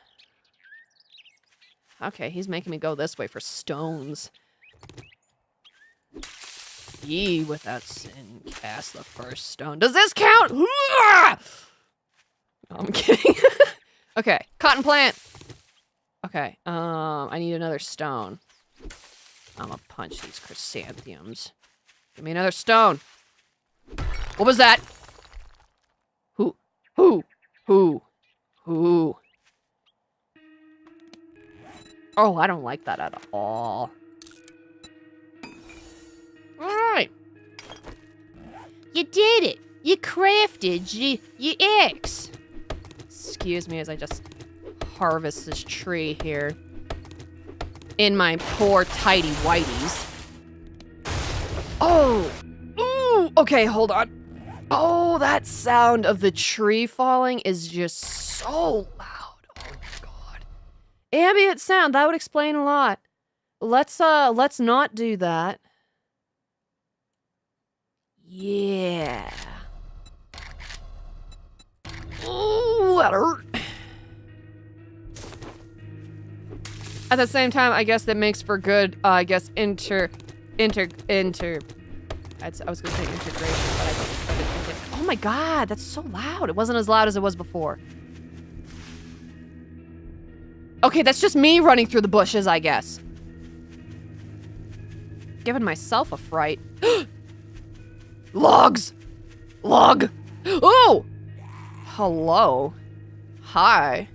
Okay, he's making me go this way for stones. Ye without sin cast the first stone. Does this count? No, I'm kidding. Okay, cotton plant. Okay, I need another stone. I'm gonna punch these chrysanthemums. Give me another stone. What was that? Who? Oh, I don't like that at all. Alright. You did it. You crafted your axe. Excuse me as I just harvest this tree here. In my poor tidy whities. Oh! Ooh! Okay, hold on. Oh, that sound of the tree falling is just so loud. Oh my god. Ambient sound, that would explain a lot. Let's not do that. Yeah. Ooh, that hurt. At the same time, I guess that makes for good, I guess, I was gonna say integration, but I don't. Oh my god, that's so loud. It wasn't as loud as it was before. Okay, that's just me running through the bushes, I guess. Giving myself a fright. Logs! Log! Oh! Hello. Hi.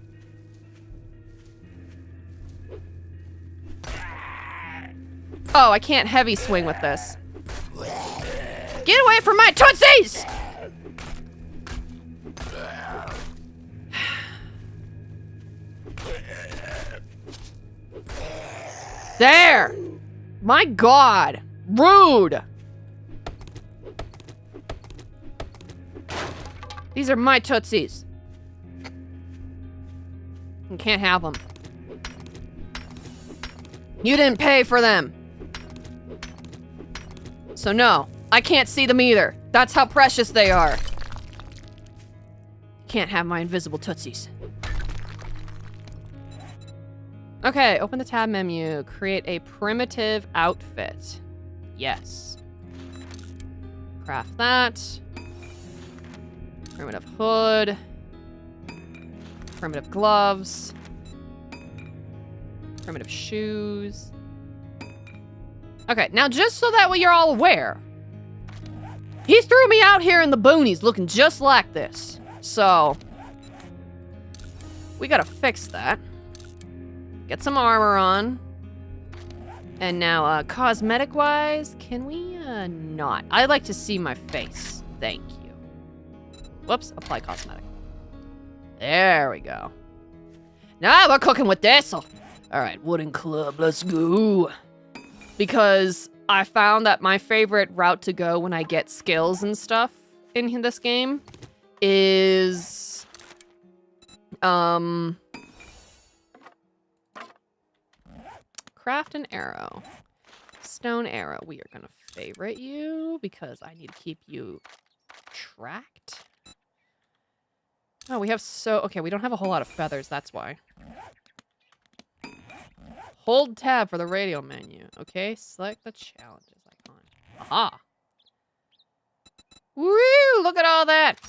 Oh, I can't heavy swing with this. Get away from my tootsies! There! My god! Rude! These are my tootsies. You can't have them. You didn't pay for them. So no, I can't see them either. That's how precious they are. Can't have my invisible tootsies. Okay, open the tab menu. Create a primitive outfit. Yes. Craft that. Primitive hood. Primitive gloves. Primitive shoes. Okay, now just so that way you're all aware. He threw me out here in the boonies looking just like this. So, we gotta fix that. Get some armor on. And now, cosmetic-wise, can we, not? I'd like to see my face. Thank you. Whoops, apply cosmetic. There we go. Now we're cooking with this. All right, wooden club, let's go. Because I found that my favorite route to go when I get skills and stuff in this game is, craft an arrow. Stone arrow. We are gonna favorite you because I need to keep you tracked. Oh, we have okay, we don't have a whole lot of feathers, that's why. Hold tab for the radio menu. Okay, select the challenges icon. Aha! Woo! Look at all that!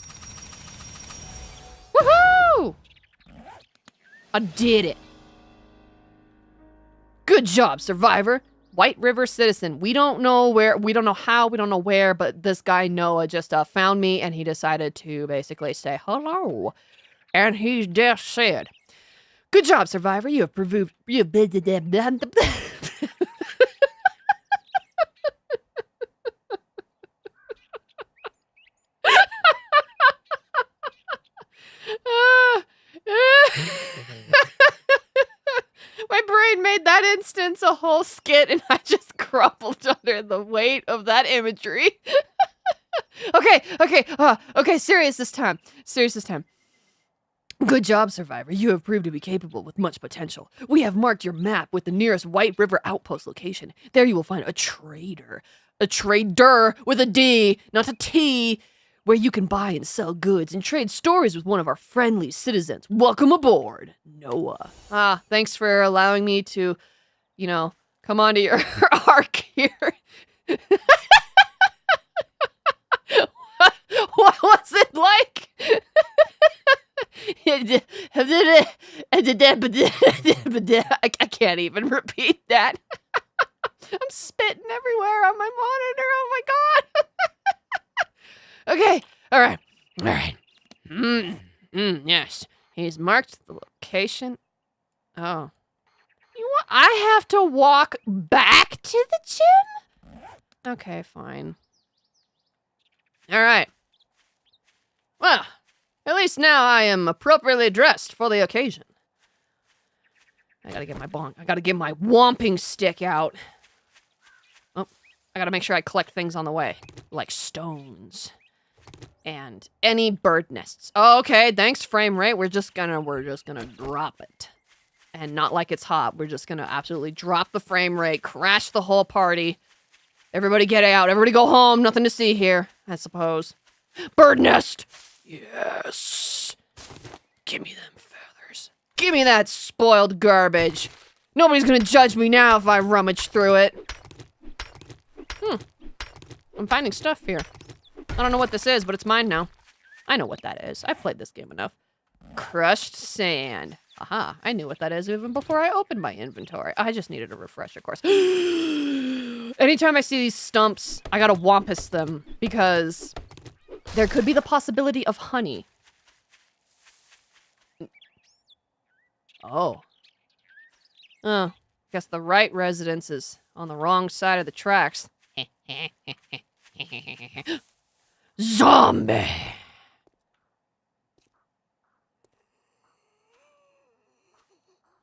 Woohoo! I did it! Good job, survivor! White River citizen. We don't know where, we don't know how, we don't know where, but this guy Noah just found me and he decided to basically say hello. And he just said, good job, survivor. You have proved you have My brain made that instance a whole skit and I just crumpled under the weight of that imagery. Okay, serious this time. Good job, survivor. You have proved to be capable with much potential. We have marked your map with the nearest White River outpost location. There you will find a trader. A trader with a D, not a T, where you can buy and sell goods and trade stories with one of our friendly citizens. Welcome aboard, Noah. Thanks for allowing me to, come onto your arc here. What was it like? I can't even repeat that. I'm spitting everywhere on my monitor. Oh my god. Okay. All right. Yes. He's marked the location. Oh. I have to walk back to the gym? Okay, fine. All right. Well, at least now I am appropriately dressed for the occasion. I gotta get my bonk. I gotta get my whomping stick out. Oh, I gotta make sure I collect things on the way. Like stones. And any bird nests. Oh, okay, thanks, frame rate. We're just gonna drop it. And not like it's hot. We're just gonna absolutely drop the frame rate, crash the whole party. Everybody get out. Everybody go home. Nothing to see here, I suppose. Bird nest! Yes! Give me them feathers. Give me that spoiled garbage. Nobody's gonna judge me now if I rummage through it. I'm finding stuff here. I don't know what this is, but it's mine now. I know what that is. I've played this game enough. Crushed sand. Aha, I knew what that is even before I opened my inventory. I just needed a refresher course. Anytime I see these stumps, I gotta wampus them because there could be the possibility of honey. Oh. Oh, guess the right residence is on the wrong side of the tracks. Zombie!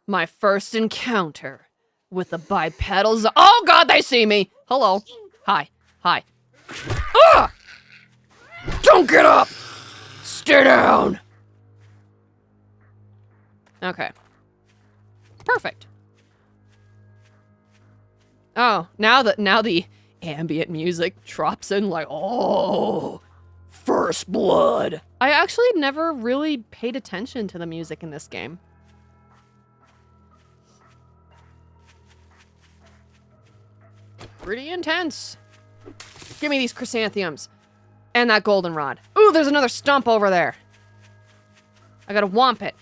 My first encounter with the bipedal oh god, they see me! Hello. Hi. Ah! Don't get up! Stay down! Okay. Perfect. Oh, now the ambient music drops in like, oh, first blood. I actually never really paid attention to the music in this game. Pretty intense. Give me these chrysanthemums. And that goldenrod. Ooh, there's another stump over there. I gotta whomp it.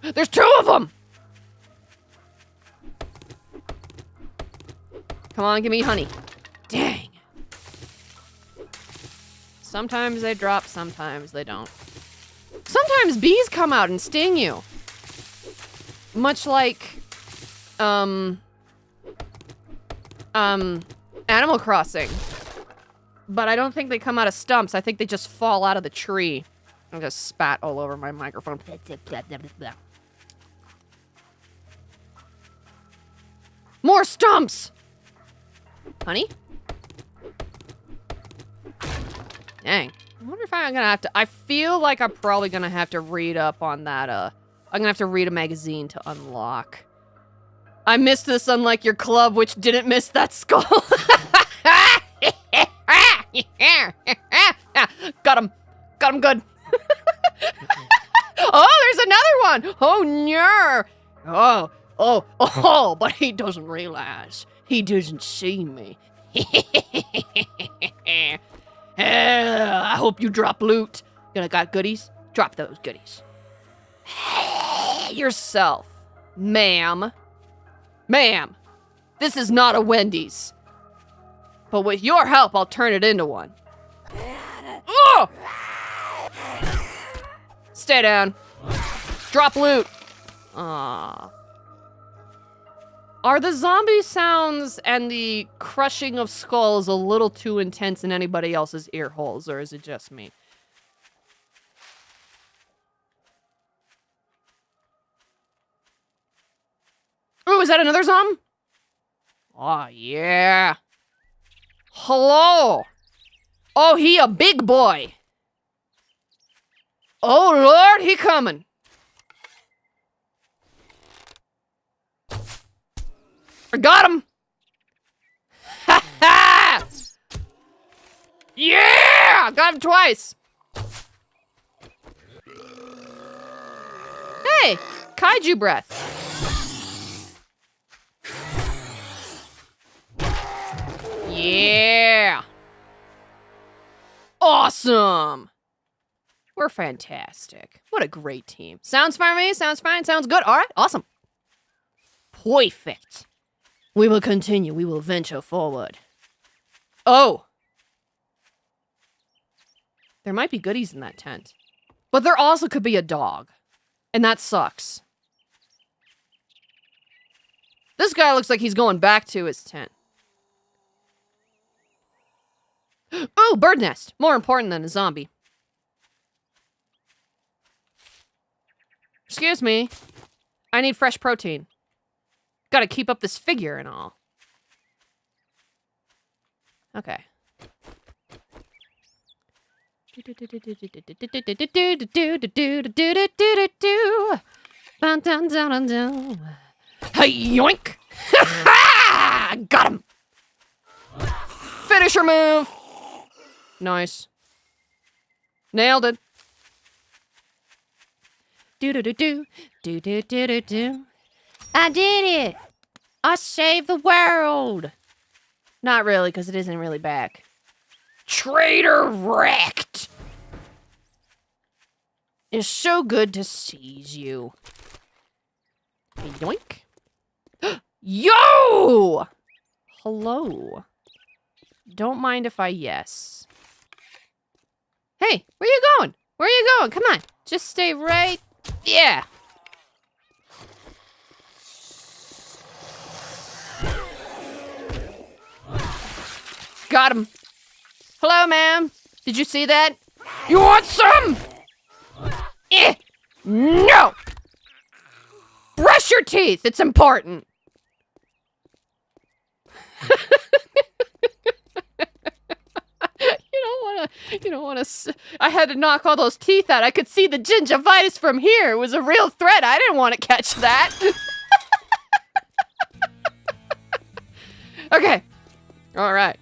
There's two of them! Come on, give me honey. Dang. Sometimes they drop, sometimes they don't. Sometimes bees come out and sting you. Much like, Animal Crossing. But I don't think they come out of stumps. I think they just fall out of the tree. I just spat all over my microphone. More stumps! Honey? Dang. I wonder if I'm gonna have to... I feel like I'm probably gonna have to read up on that, I'm gonna have to read a magazine to unlock. I missed this unlike your club, which didn't miss that skull. Got him. Got him good. Oh, there's another one. Oh, no. Oh, but he doesn't realize. He doesn't see me. I hope you drop loot. Gonna got goodies? Drop those goodies. Yourself, ma'am. Ma'am, this is not a Wendy's. But with your help, I'll turn it into one. Oh! Stay down. Drop loot. Aww. Are the zombie sounds and the crushing of skulls a little too intense in anybody else's ear holes, or is it just me? Ooh, is that another Zom? Oh, yeah. Hello. Oh, he a big boy. Oh, Lord, he coming. I got him. Ha ha. Yeah, got him twice. Hey, kaiju breath. Yeah. Awesome. We're fantastic. What a great team. Sounds fine to me. Sounds fine. Sounds good. All right. Awesome. Perfect. We will continue. We will venture forward. Oh. There might be goodies in that tent. But there also could be a dog. And that sucks. This guy looks like he's going back to his tent. Ooh, bird nest. More important than a zombie. Excuse me. I need fresh protein. Gotta keep up this figure and all. Okay. Hey, yoink! Got him! Finisher move! Nice. Nailed it. Do-do-do-do. Do-do-do-do-do. I did it! I saved the world! Not really, because it isn't really back. Traitor wrecked! It's so good to seize you. Yoink. Yo! Hello. Don't mind if I yes. Hey, where you going? Where you going? Come on. Just stay right. Yeah. Got him. Hello, ma'am. Did you see that? You want some? Eh. No. Brush your teeth. It's important. You don't want to. I had to knock all those teeth out. I could see the gingivitis from here. It was a real threat. I didn't want to catch that. Okay. All right.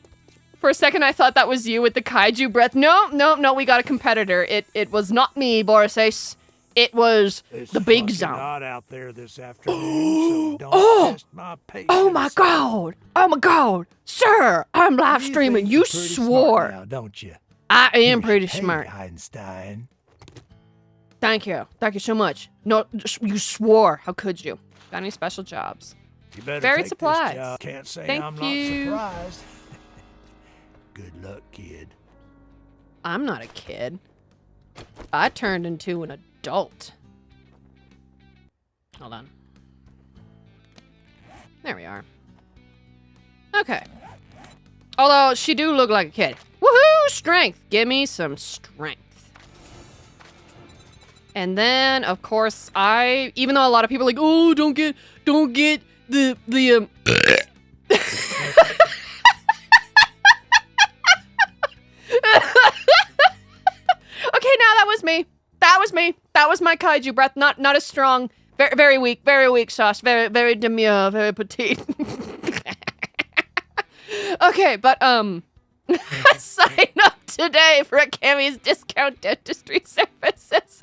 For a second, I thought that was you with the kaiju breath. No. We got a competitor. It was not me, Boris. It was the big zone. Hot out there this afternoon, so don't test my patience. Oh my god! Oh my god! Sir, I'm live streaming. You swore. Now, don't you? I am pretty smart. Einstein. Thank you. Thank you so much. No, you swore. How could you? Got any special jobs? You better Varied take supplies. This job. Can't say Thank I'm you. not surprised. Good luck, kid. I'm not a kid. I turned into an adult. Hold on. There we are. Okay. Although, she do look like a kid. Woohoo! Strength! Give me some strength. And then, of course, even though a lot of people are like, oh, don't get the Okay, now that was me. That was my kaiju breath. Not as strong. Very, very weak sauce. Very, very demure, very petite. Okay, but sign up today for Cammy's discount dentistry services.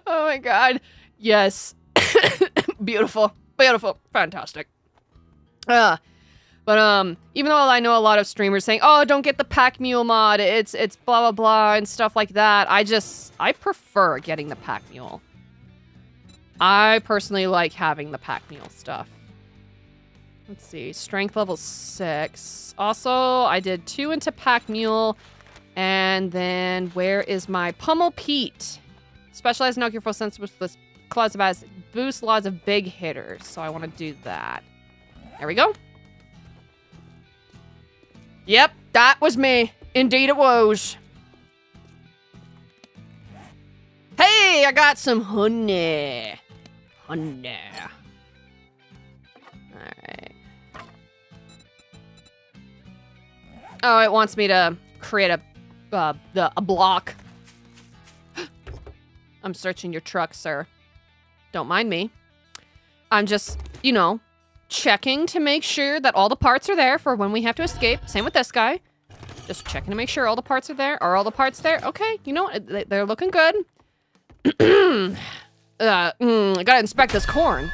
Oh my god. Yes. Beautiful. Fantastic. But even though I know a lot of streamers saying, oh, don't get the pack mule mod, it's blah blah blah and stuff like that, I prefer getting the pack mule. I personally like having the pack mule stuff. Let's see, strength level 6. Also, I did 2 into pack mule, and then where is my Pummel Pete? Specialized knock your full sense with this class of as boost lots of big hitters, so I want to do that. There we go. Yep, that was me. Indeed it was. Hey, I got some honey. Honey. Alright. Oh, it wants me to create a block. I'm searching your truck, sir. Don't mind me. I'm just, checking to make sure that all the parts are there for when we have to escape. Same with this guy. Just checking to make sure all the parts are there. Are all the parts there? Okay, you know what? They're looking good. I gotta inspect this corn.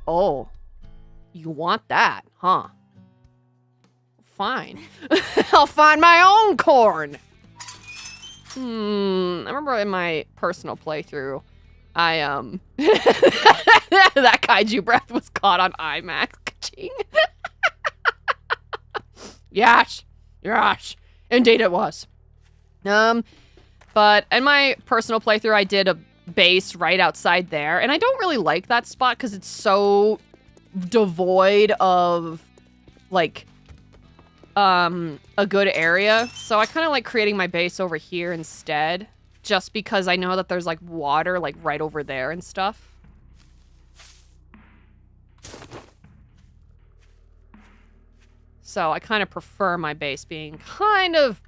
Oh, you want that, huh? Fine. I'll find my own corn. I remember in my personal playthrough, that kaiju breath was caught on IMAX. Yes. Indeed it was. But in my personal playthrough, I did a base right outside there, and I don't really like that spot because it's so devoid of, like, a good area. So I kind of like creating my base over here instead, just because I know that there's, like, water, like, right over there and stuff. So I kind of prefer my base being kind of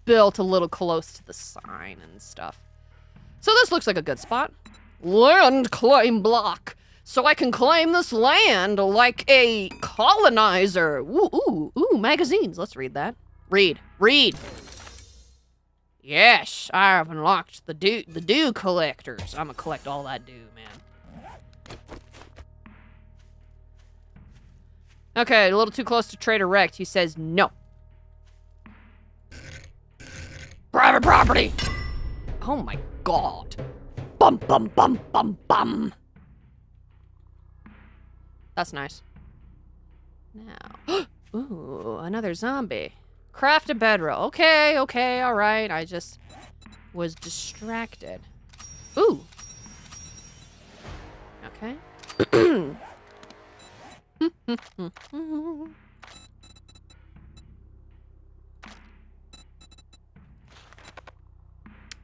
built a little close to the sign and stuff. So this looks like a good spot. Land claim block. So I can claim this land like a colonizer. Ooh, magazines. Let's read that. Read. Yes, I have unlocked the dew collectors. I'm gonna collect all that dew, man. Okay, a little too close to Trader Rex. He says no. Private property. Oh my god. Bum. That's nice. Now. Ooh, another zombie. Craft a bedroll. Okay, alright. I just was distracted. Ooh. Okay.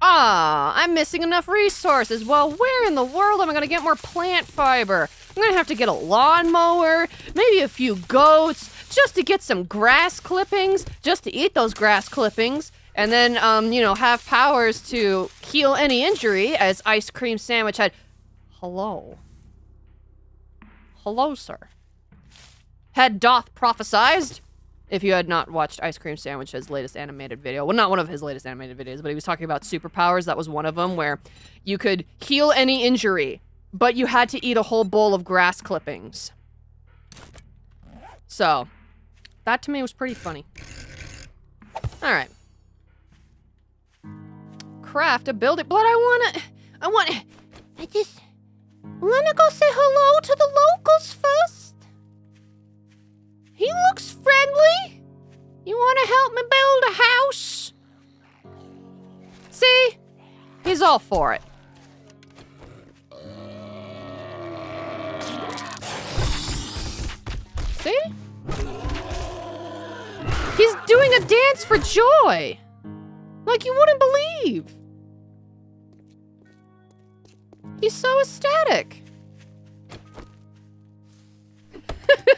I'm missing enough resources. Well, where in the world am I gonna get more plant fiber? I'm gonna have to get a lawnmower, maybe a few goats, just to get some grass clippings, just to eat those grass clippings, and then, have powers to heal any injury, as Ice Cream Sandwich had. Hello, sir. Had doth prophesized. If you had not watched Ice Cream Sandwich's latest animated video, well, not one of his latest animated videos, but he was talking about superpowers. That was one of them, where you could heal any injury, but you had to eat a whole bowl of grass clippings. So, that to me was pretty funny. Alright. Craft a building, but I just wanna go say hello to the locals first. He looks friendly. all for it. See? He's doing a dance for joy. Like you wouldn't believe. He's so ecstatic.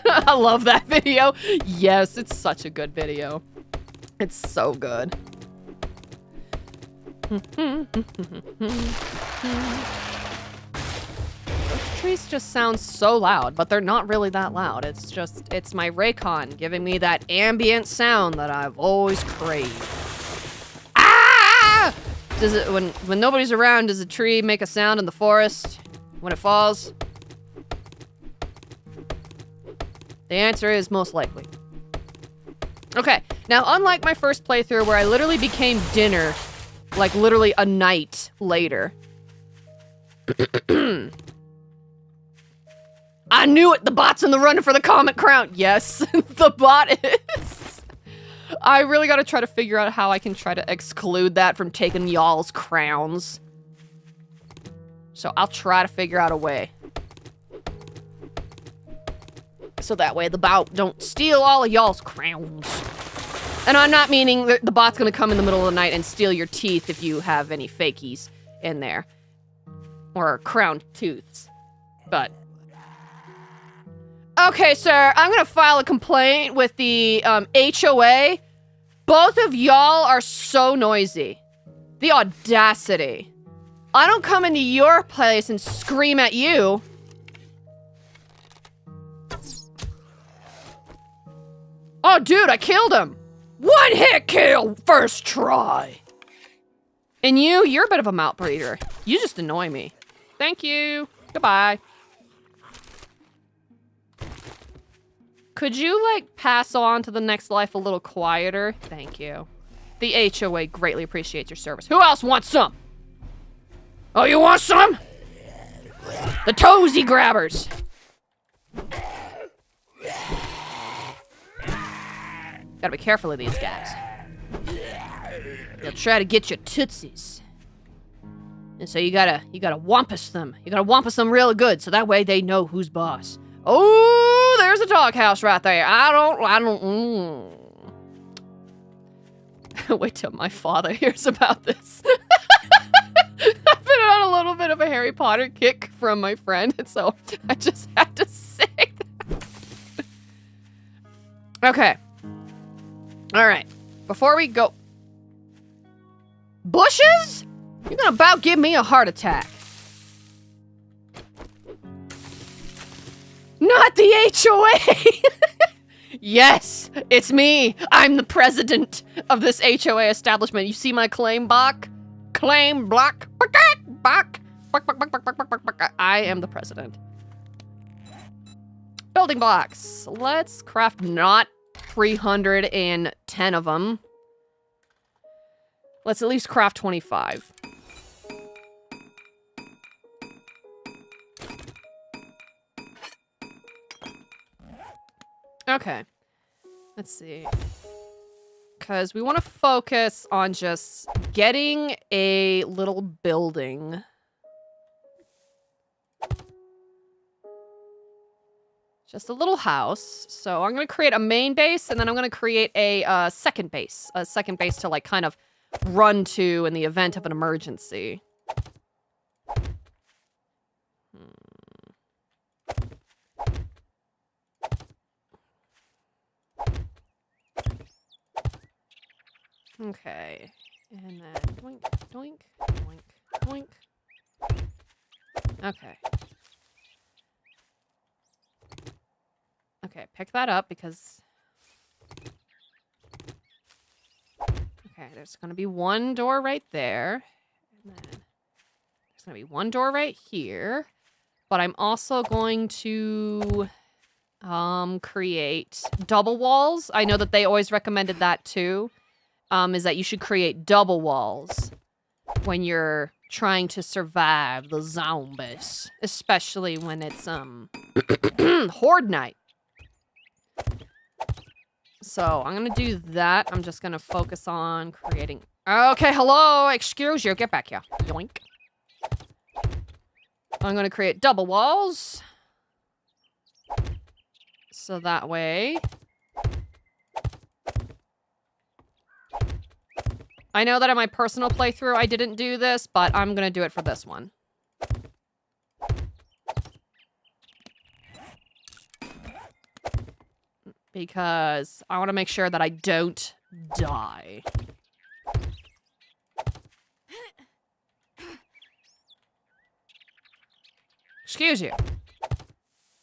I love that video. Yes, it's such a good video. It's so good. Those trees just sound so loud, but they're not really that loud. It's my Raycon giving me that ambient sound that I've always craved. Ah! Does it, when nobody's around, does a tree make a sound in the forest when it falls? The answer is most likely. Okay, now unlike my first playthrough where I literally became dinner, like literally a night later. I knew it! The bot's in the running for the Comet Crown! Yes, the bot is. I really gotta try to figure out how I can try to exclude that from taking y'all's crowns. So I'll try to figure out a way. So that way the bot don't steal all of y'all's crowns. And I'm not meaning the bot's gonna come in the middle of the night and steal your teeth if you have any fakies in there. Or crowned tooths. But... okay, sir, I'm gonna file a complaint with the HOA. Both of y'all are so noisy. The audacity. I don't come into your place and scream at you. Oh, dude, I killed him. One hit kill, first try. And you're a bit of a mouth breeder. You just annoy me. Thank you. Goodbye. Could you, like, pass on to the next life a little quieter? Thank you. The HOA greatly appreciates your service. Who else wants some? Oh, you want some? The toesy grabbers. Gotta be careful of these guys. They'll try to get your tootsies. And so you gotta wampus them. You gotta wampus them real good, so that way they know who's boss. Oh, there's a doghouse right there. I don't. Wait till my father hears about this. I've been on a little bit of a Harry Potter kick from my friend, and so I just had to say that. Okay. All right. Before we go... bushes? You're gonna about give me a heart attack. Not the HOA! Yes, it's me. I'm the president of this HOA establishment. You see my claim block? Claim block. I am the president. Building blocks. Let's craft not 310 of them. Let's at least craft 25. Okay. Let's see. Because we want to focus on just getting a little building. Just a little house. So I'm going to create a main base, and then I'm going to create a second base. A second base to, like, kind of run to in the event of an emergency. Okay. And then doink, doink, doink, doink. Okay. Okay, pick that up because... okay, there's going to be one door right there. And then there's going to be one door right here. But I'm also going to create double walls. I know that they always recommended that too. Is that you should create double walls when you're trying to survive the zombies. Especially when it's horde night. So, I'm gonna do that. I'm just gonna focus on creating... okay, hello! Excuse you. Get back here. Yoink. I'm going to create double walls. So that way... I know that in my personal playthrough I didn't do this, but I'm going to do it for this one. Because I want to make sure that I don't die. Excuse you.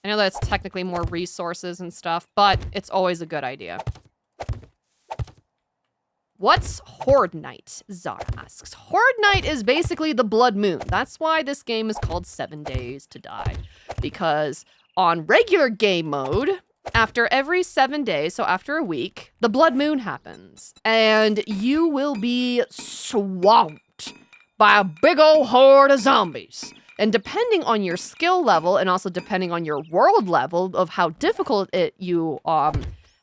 I know that's technically more resources and stuff, but it's always a good idea. What's Horde Night? Zara asks. Horde Night is basically the blood moon. That's why this game is called 7 Days to Die. Because on regular game mode, after every 7 days, so after a week, the blood moon happens. And you will be swamped by a big old horde of zombies. And depending on your skill level, and also depending on your world level of how difficult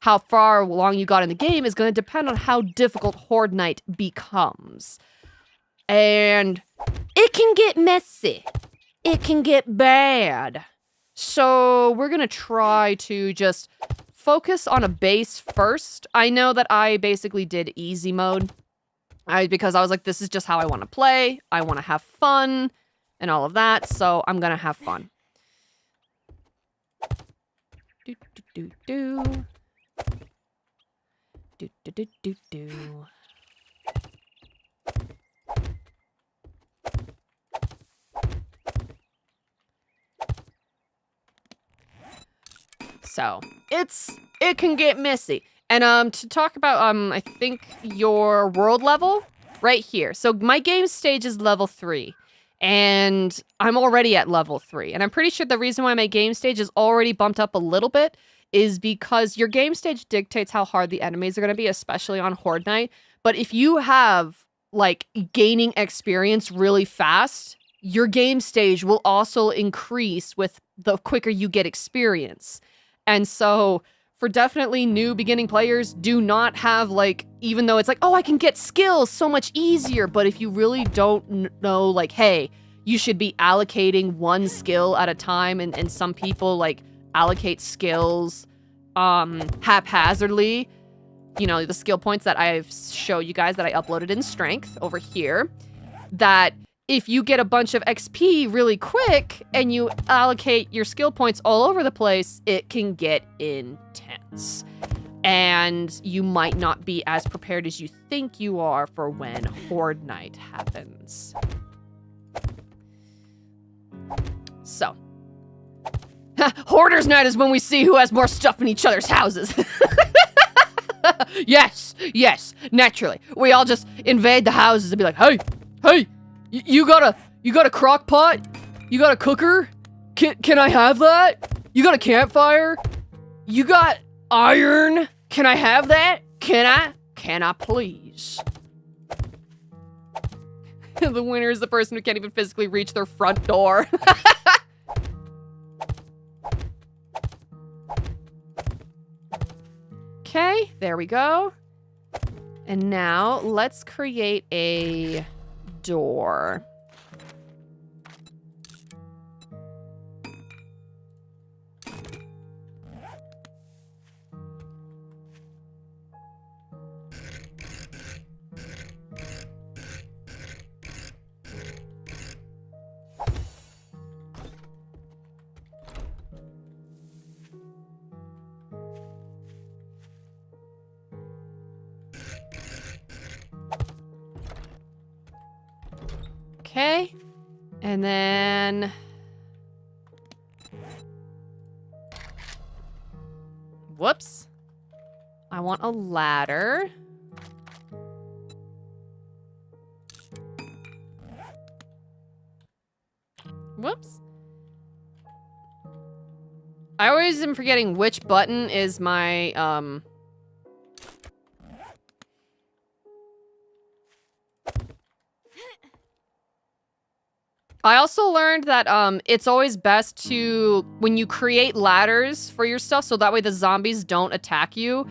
how far along you got in the game is going to depend on how difficult Horde Night becomes. And it can get messy. It can get bad. So we're going to try to just focus on a base first. I know that I basically did easy mode because I was like, this is just how I want to play. I want to have fun and all of that. So I'm going to have fun. Do, do, do, do. Do, do, do, do, do. So it can get messy. And to talk about I think your world level right here. So my game stage is level 3. And I'm already at level 3. And I'm pretty sure the reason why my game stage is already bumped up a little bit is because your game stage dictates how hard the enemies are going to be, especially on Horde Night. But if you have, like, gaining experience really fast, your game stage will also increase with the quicker you get experience. And so, for definitely new beginning players, do not have, like, even though it's like, oh, I can get skills so much easier, but if you really don't know, like, hey, you should be allocating one skill at a time, and some people, like, allocate skills haphazardly. You know, the skill points that I've showed you guys that I uploaded in strength over here, that if you get a bunch of XP really quick and you allocate your skill points all over the place, it can get intense. And you might not be as prepared as you think you are for when Horde Night happens. So, Hoarder's Night is when we see who has more stuff in each other's houses. Yes, naturally. We all just invade the houses and be like, hey, you got a crock pot? You got a cooker? Can I have that? You got a campfire? You got iron? Can I have that? Can I please? The winner is the person who can't even physically reach their front door. Okay, there we go. And now let's create a door. Okay, and then whoops, I want a ladder. Whoops. I always am forgetting which button is my I also learned that it's always best to, when you create ladders for your stuff, so that way the zombies don't attack you,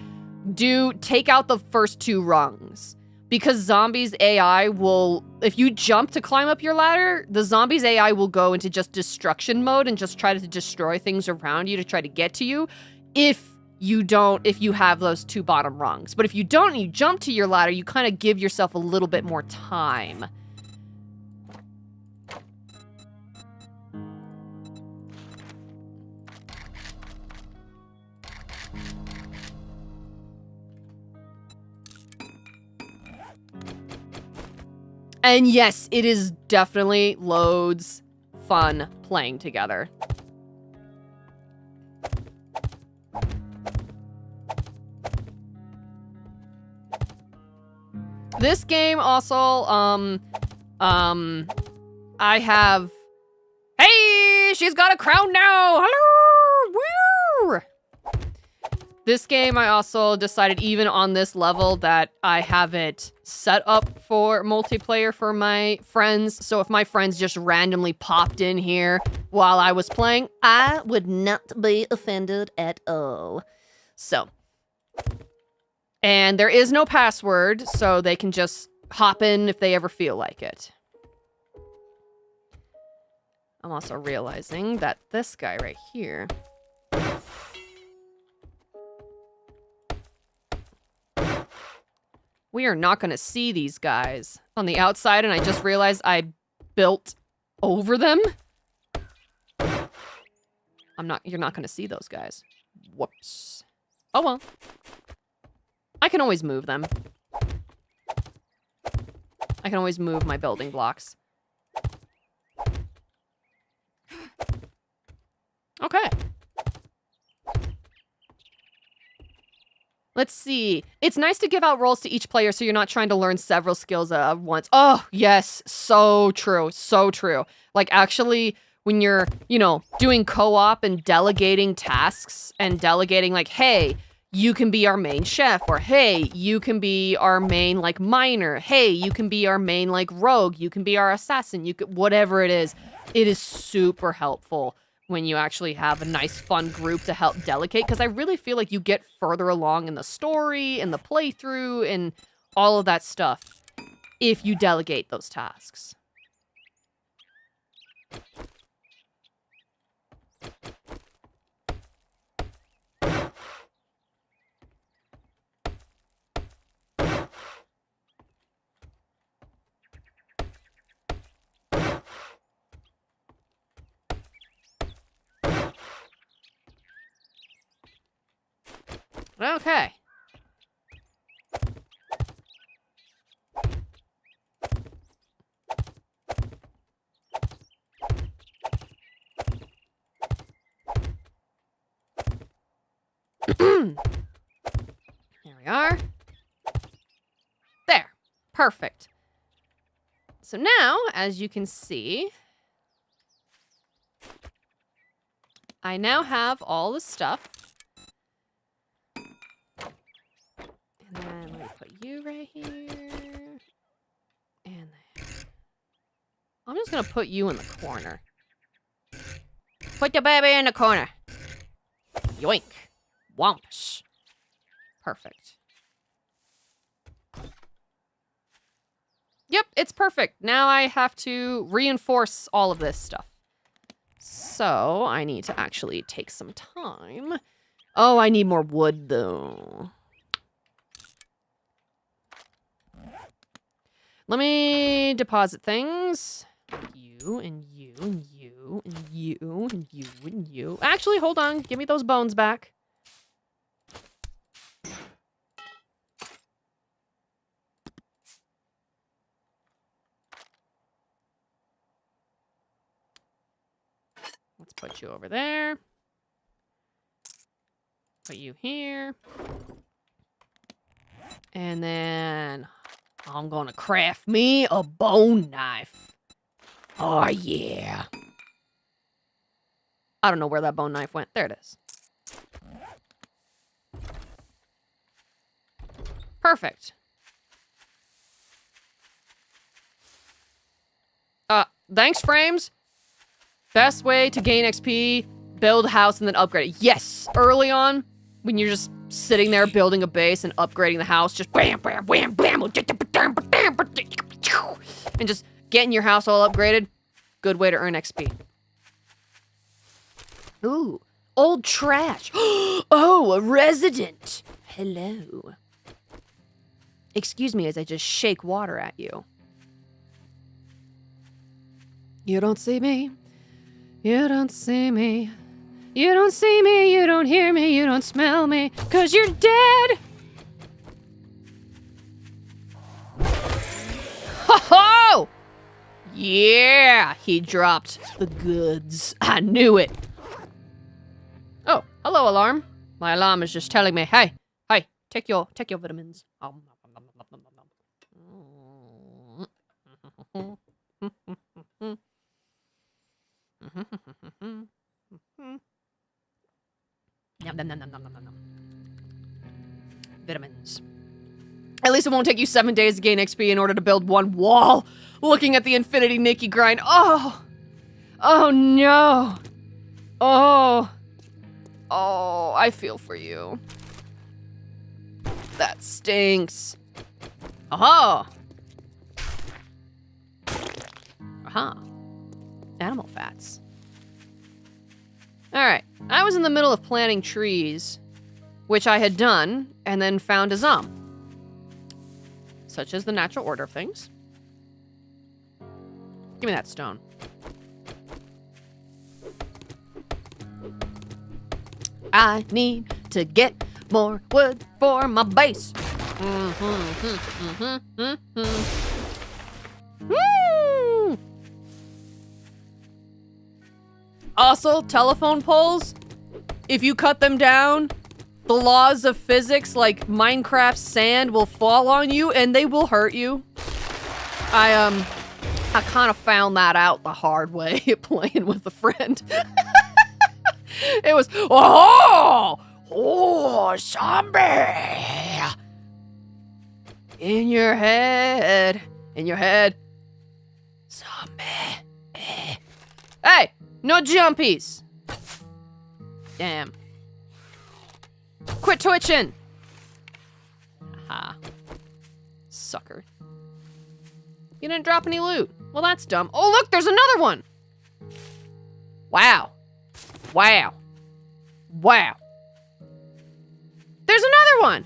take out the first 2 rungs. because zombies AI will, if you jump to climb up your ladder, the zombies AI will go into just destruction mode and just try to destroy things around you to try to get to you if you have those 2 bottom rungs. But if you don't and you jump to your ladder, you kind of give yourself a little bit more time. And yes, it is definitely loads fun playing together. This game also, I have, hey, she's got a crown now. Hello, woo! This game, I also decided even on this level that I have it set up for multiplayer for my friends. So if my friends just randomly popped in here while I was playing, I would not be offended at all. So, and there is no password, so they can just hop in if they ever feel like it. I'm also realizing that this guy right here, we are not going to see these guys on the outside, and I just realized I built over them. You're not going to see those guys. Whoops. Oh well. I can always move them. I can always move my building blocks. Okay. Let's see. It's nice to give out roles to each player so you're not trying to learn several skills at once. Oh, yes. So true. So true. Like, actually, when you're, doing co-op and delegating tasks and delegating, like, hey, you can be our main chef, or hey, you can be our main, like, miner. Hey, you can be our main, like, rogue. You can be our assassin. You could, whatever it is super helpful when you actually have a nice, fun group to help delegate, because I really feel like you get further along in the story and the playthrough and all of that stuff if you delegate those tasks. Okay. There we are. There. Perfect. So now, as you can see, I now have all the stuff. And then let me put you right here. And there. I'm just gonna put you in the corner. Put the baby in the corner. Yoink. Whomps. Perfect. Yep, it's perfect. Now I have to reinforce all of this stuff. So I need to actually take some time. Oh, I need more wood though. Let me deposit things. You and you and you and you and you and you. Actually, hold on. Give me those bones back. Let's put you over there. Put you here. And then I'm gonna craft me a bone knife. Oh, yeah. I don't know where that bone knife went. There it is. Perfect. Thanks, Frames. Best way to gain XP, build a house, and then upgrade it. Yes, early on, when you're just sitting there building a base and upgrading the house, just bam, bam, bam, bam, and just getting your house all upgraded. Good way to earn XP. Ooh, old trash. Oh, a resident. Hello. Excuse me as I just shake water at you. You don't see me. You don't see me. You don't see me, you don't hear me, you don't smell me, 'cause you're dead! Ho-ho! Yeah, he dropped the goods. I knew it. Oh, hello, alarm. My alarm is just telling me, hey, take your vitamins. Nom, nom, nom, nom, nom, nom, nom. Vitamins. At least it won't take you 7 days to gain XP in order to build one wall. Looking at the Infinity Nikki grind. Oh! Oh no! Oh! Oh, I feel for you. That stinks. Aha! Aha. Animal fats. Alright, I was in the middle of planting trees, which I had done, and then found a Zom. Such as the natural order of things. Give me that stone. I need to get more wood for my base. Woo! Also, telephone poles, if you cut them down, the laws of physics, like Minecraft sand, will fall on you and they will hurt you. I kind of found that out the hard way playing with a friend. It was, oh, zombie. In your head, zombie. Hey, no jumpies. Damn. Quit twitching. Aha. Sucker. You didn't drop any loot. Well, that's dumb. Oh, look, there's another one. Wow. Wow. Wow. There's another one.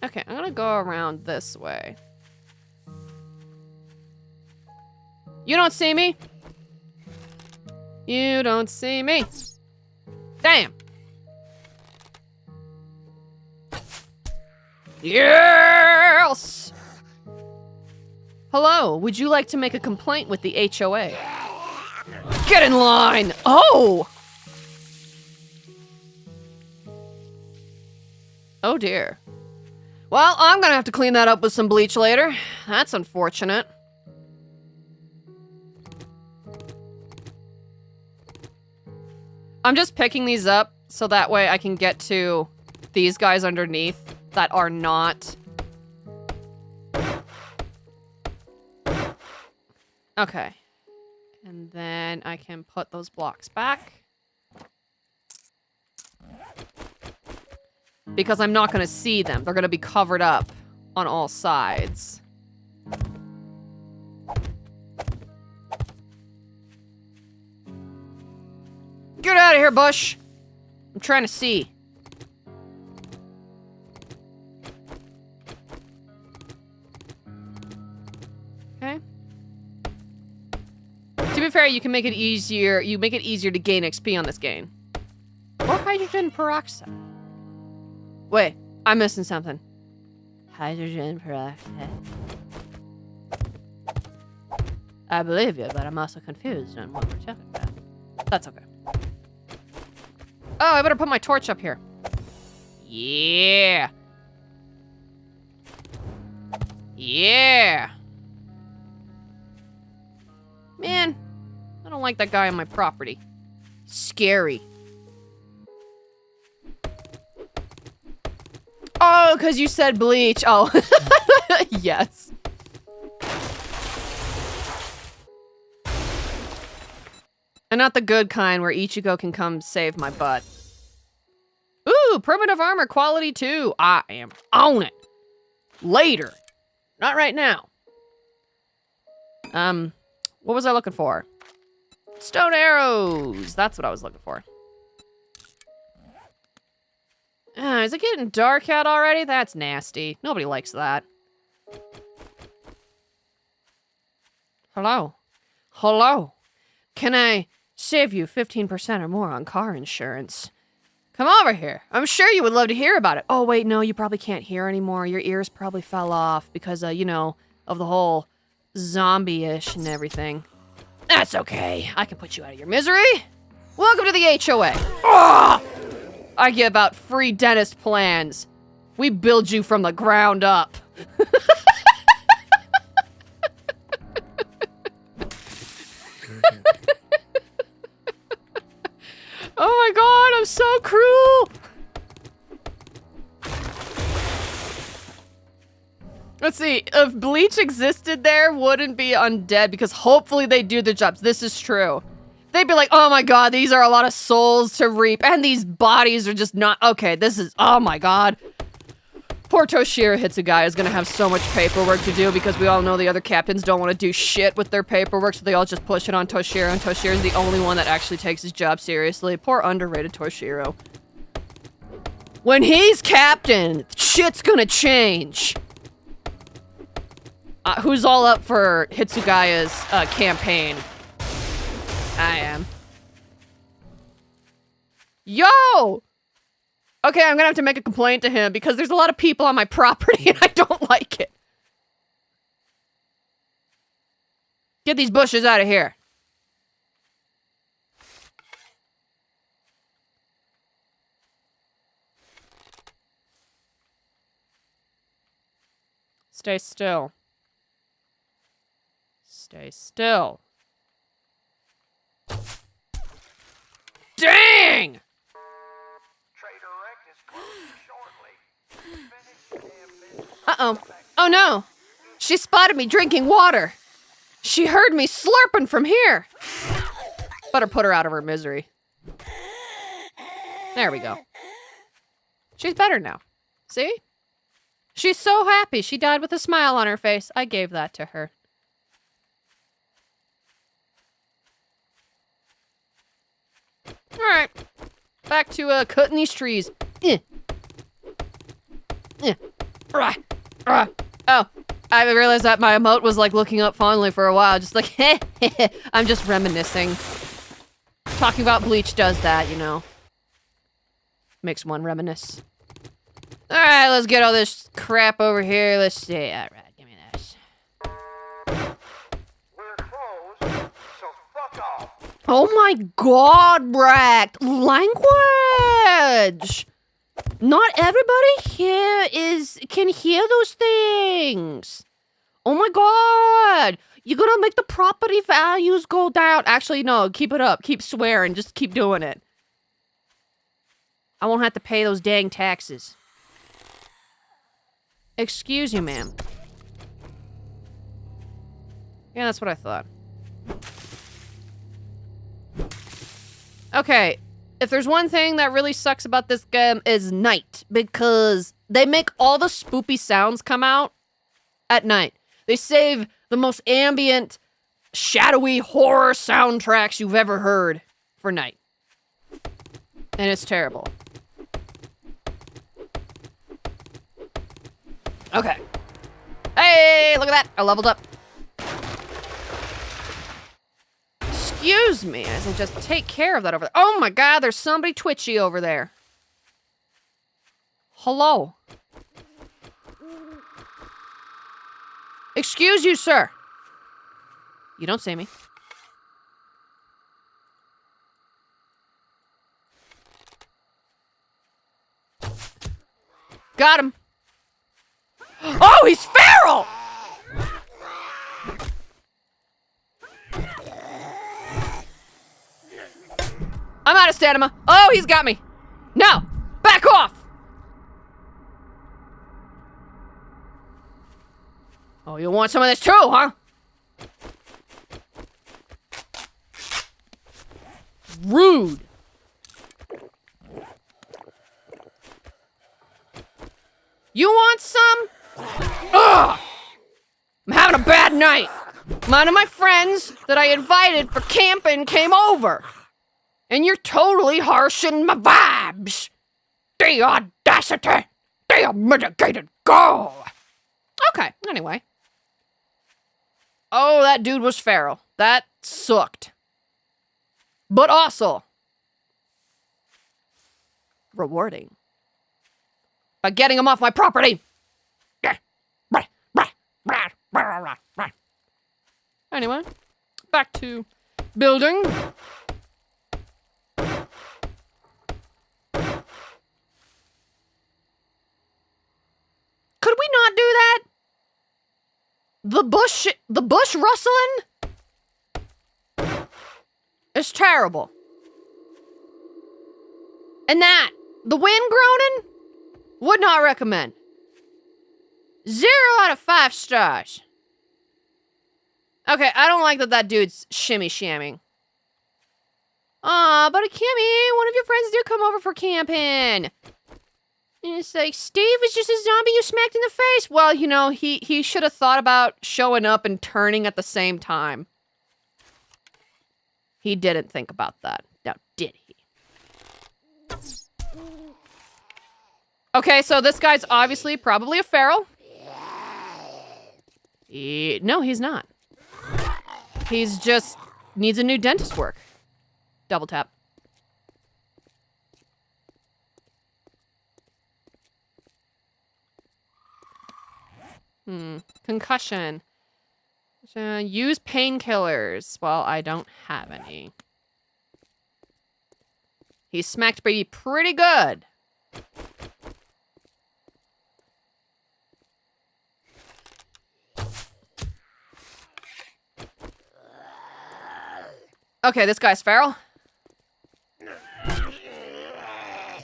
Okay, I'm gonna go around this way. You don't see me? You don't see me. Damn. Yes! Hello, would you like to make a complaint with the HOA? Get in line! Oh! Oh dear. Well, I'm gonna have to clean that up with some bleach later. That's unfortunate. I'm just picking these up so that way I can get to these guys underneath that are not. Okay. And then I can put those blocks back. Because I'm not gonna see them. They're gonna be covered up on all sides. Get out of here, Bush! I'm trying to see. Okay. To be fair, you can make it easier. You make it easier to gain XP on this game. Or hydrogen peroxide. Wait, I'm missing something. Hydrogen peroxide. I believe you, but I'm also confused on what we're talking about. That's okay. Oh, I better put my torch up here. Yeah. Yeah. Man, I don't like that guy on my property. Scary. Oh, because you said bleach. Oh. Yes. And not the good kind where Ichigo can come save my butt. Ooh, primitive armor, quality 2. I am on it. Later. Not right now. What was I looking for? Stone arrows. That's what I was looking for. Is it getting dark out already? That's nasty. Nobody likes that. Hello? Hello? Can I save you 15% or more on car insurance? Come over here. I'm sure you would love to hear about it. Oh, wait, no, you probably can't hear anymore. Your ears probably fell off because, you know, of the whole zombie-ish and everything. That's okay. I can put you out of your misery. Welcome to the HOA. Ugh! I give out free dentist plans. We build you from the ground up. Oh my god, I'm so cruel! Let's see, if Bleach existed there, wouldn't be undead because hopefully they do their jobs. This is true. They'd be like, oh my god, these are a lot of souls to reap, and these bodies are just not- okay, this is- oh my god. Poor Toshiro Hitsugai is gonna have so much paperwork to do because we all know the other captains don't want to do shit with their paperwork, so they all just push it on Toshiro, and Toshiro's the only one that actually takes his job seriously. Poor underrated Toshiro. When he's captain, shit's gonna change. Who's all up for Hitsugai's campaign? I am. Yo! Okay, I'm gonna have to make a complaint to him because there's a lot of people on my property and I don't like it. Get these bushes out of here. Stay still. Stay still. Dang! Uh-oh. Oh no! She spotted me drinking water! She heard me slurping from here! Better put her out of her misery. There we go. She's better now. See? She's so happy she died with a smile on her face. I gave that to her. Alright. Back to cutting these trees. Oh, I realized that my emote was like looking up fondly for a while, just like, I'm just reminiscing. Talking about Bleach does that, you know. Makes one reminisce. Alright, let's get all this crap over here. Let's see. Alright, give me this. We're closed, so fuck off. Oh my god, Brack! Language! Not everybody here can hear those things. Oh my god! You're gonna make the property values go down. Actually, no, keep it up. Keep swearing. Just keep doing it. I won't have to pay those dang taxes. Excuse you, ma'am. Yeah, that's what I thought. Okay. If there's one thing that really sucks about this game is night, because they make all the spoopy sounds come out at night. They save the most ambient, shadowy horror soundtracks you've ever heard for night. And it's terrible. Okay. Hey, look at that. I leveled up. Excuse me, as I just take care of that over there. Oh my god, there's somebody twitchy over there. Hello. Excuse you, sir. You don't see me. Got him. Oh, he's feral! I'm out of stamina. Oh, he's got me. No, back off. Oh, you want some of this too, huh? Rude. You want some? Ugh! I'm having a bad night. One of my friends that I invited for camping came over. And you're totally harshing my vibes. The audacity. The unmitigated gall. Okay, anyway. Oh, that dude was feral. That sucked. But also rewarding. By getting him off my property. Anyway, back to building. Could we not do that? The bush rustling is terrible. And that, the wind groaning, would not recommend. 0 out of 5 stars. Okay, I don't like that dude's shimmy-shamming. Aw, but Kimmy, one of your friends did come over for camping. And it's like, Steve is just a zombie you smacked in the face. Well, you know, he should have thought about showing up and turning at the same time. He didn't think about that. Now, did he? Okay, so this guy's obviously probably a feral. No, he's not. He's just needs a new dentist work. Double tap. Concussion. Use painkillers. Well, I don't have any. He smacked baby pretty good. Okay, this guy's feral.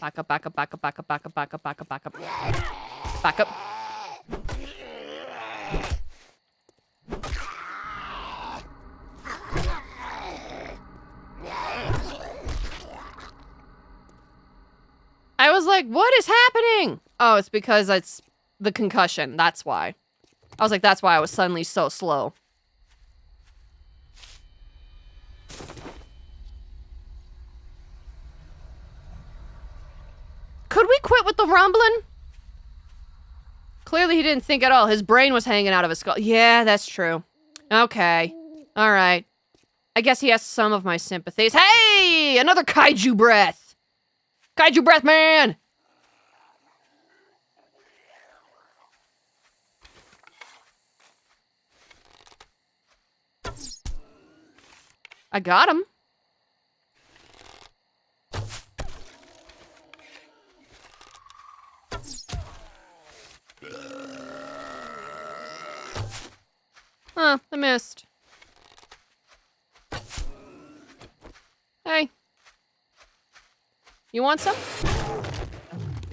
Back up, back up, back up, back up, back up, back up, back up, back up. Back up. I was like, what is happening? Oh, it's because it's the concussion. That's why. I was like, that's why I was suddenly so slow. Could we quit with the rumbling? Clearly he didn't think at all. His brain was hanging out of his skull. Yeah, that's true. Okay. All right. I guess he has some of my sympathies. Hey! Another kaiju breath! Kaiju breath, man! I got him. Huh, I missed. Hey. You want some?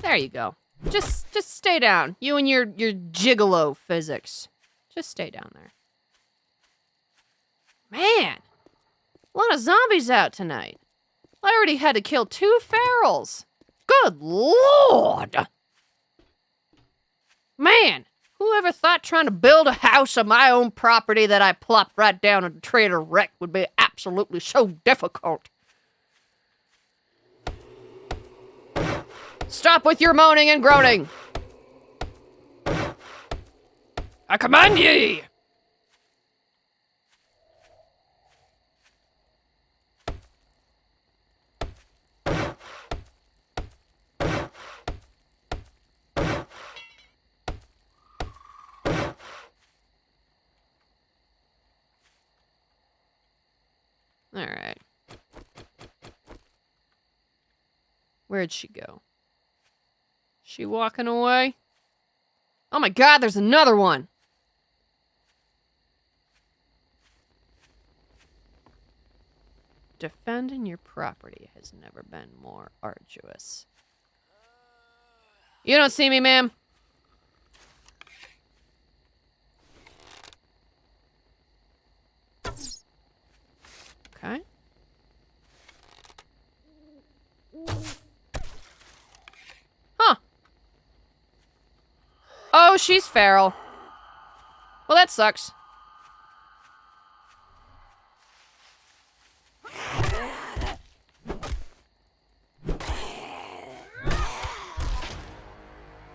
There you go. Just stay down. You and your gigolo physics. Just stay down there. Man. A lot of zombies out tonight. I already had to kill 2 ferals. Good lord. Man. Whoever thought trying to build a house on my own property that I plopped right down a trailer wreck would be absolutely so difficult? Stop with your moaning and groaning! I command ye! All right. Where'd she go? She walking away? Oh my god, there's another one! Defending your property has never been more arduous. You don't see me, ma'am? Okay. Huh. she's feral. Well, that sucks.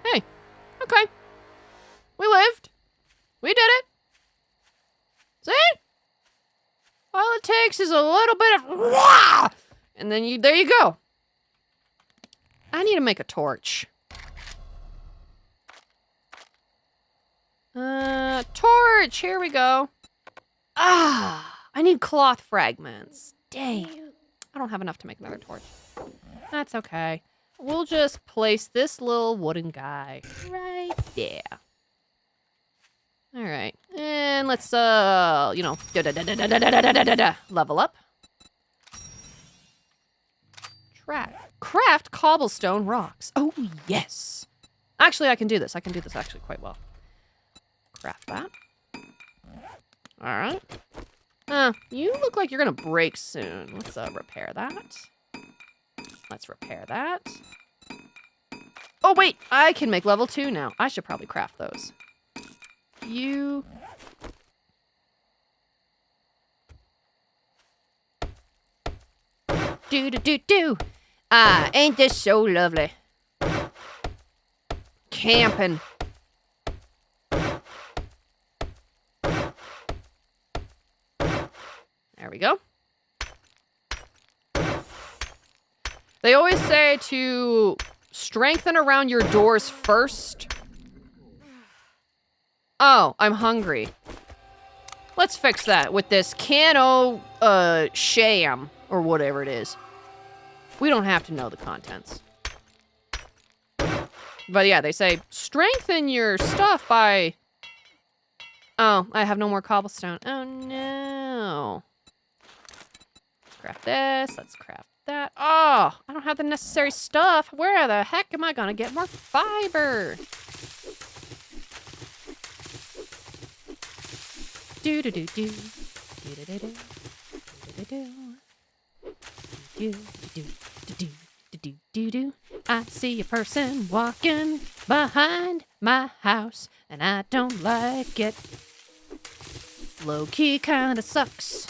Hey, okay. We lived. We did it. See? All it takes is a little bit of wah! And then there you go. I need to make a torch. Torch, here we go. Ah, I need cloth fragments. Damn. I don't have enough to make another torch. That's okay. We'll just place this little wooden guy right there. All right, and let's, you know, level up. Craft cobblestone rocks. Oh, yes. Actually, I can do this. I can do this actually quite well. Craft that. All right. You look like you're gonna break soon. Let's, repair that. Let's repair that. Oh, wait, I can make level 2 now. I should probably craft those. You... Do. Ah, ain't this so lovely? Camping. There we go. They always say to strengthen around your doors first. Oh, I'm hungry. Let's fix that with this cano sham or whatever it is. We don't have to know the contents. But yeah, they say strengthen your stuff by... Oh, I have no more cobblestone. Oh no. Let's craft this. Let's craft that. Oh, I don't have the necessary stuff. Where the heck am I gonna get more fiber? Do do do do do do do do do do do do do do. I see a person walking behind my house, and I don't like it. Low key kinda sucks.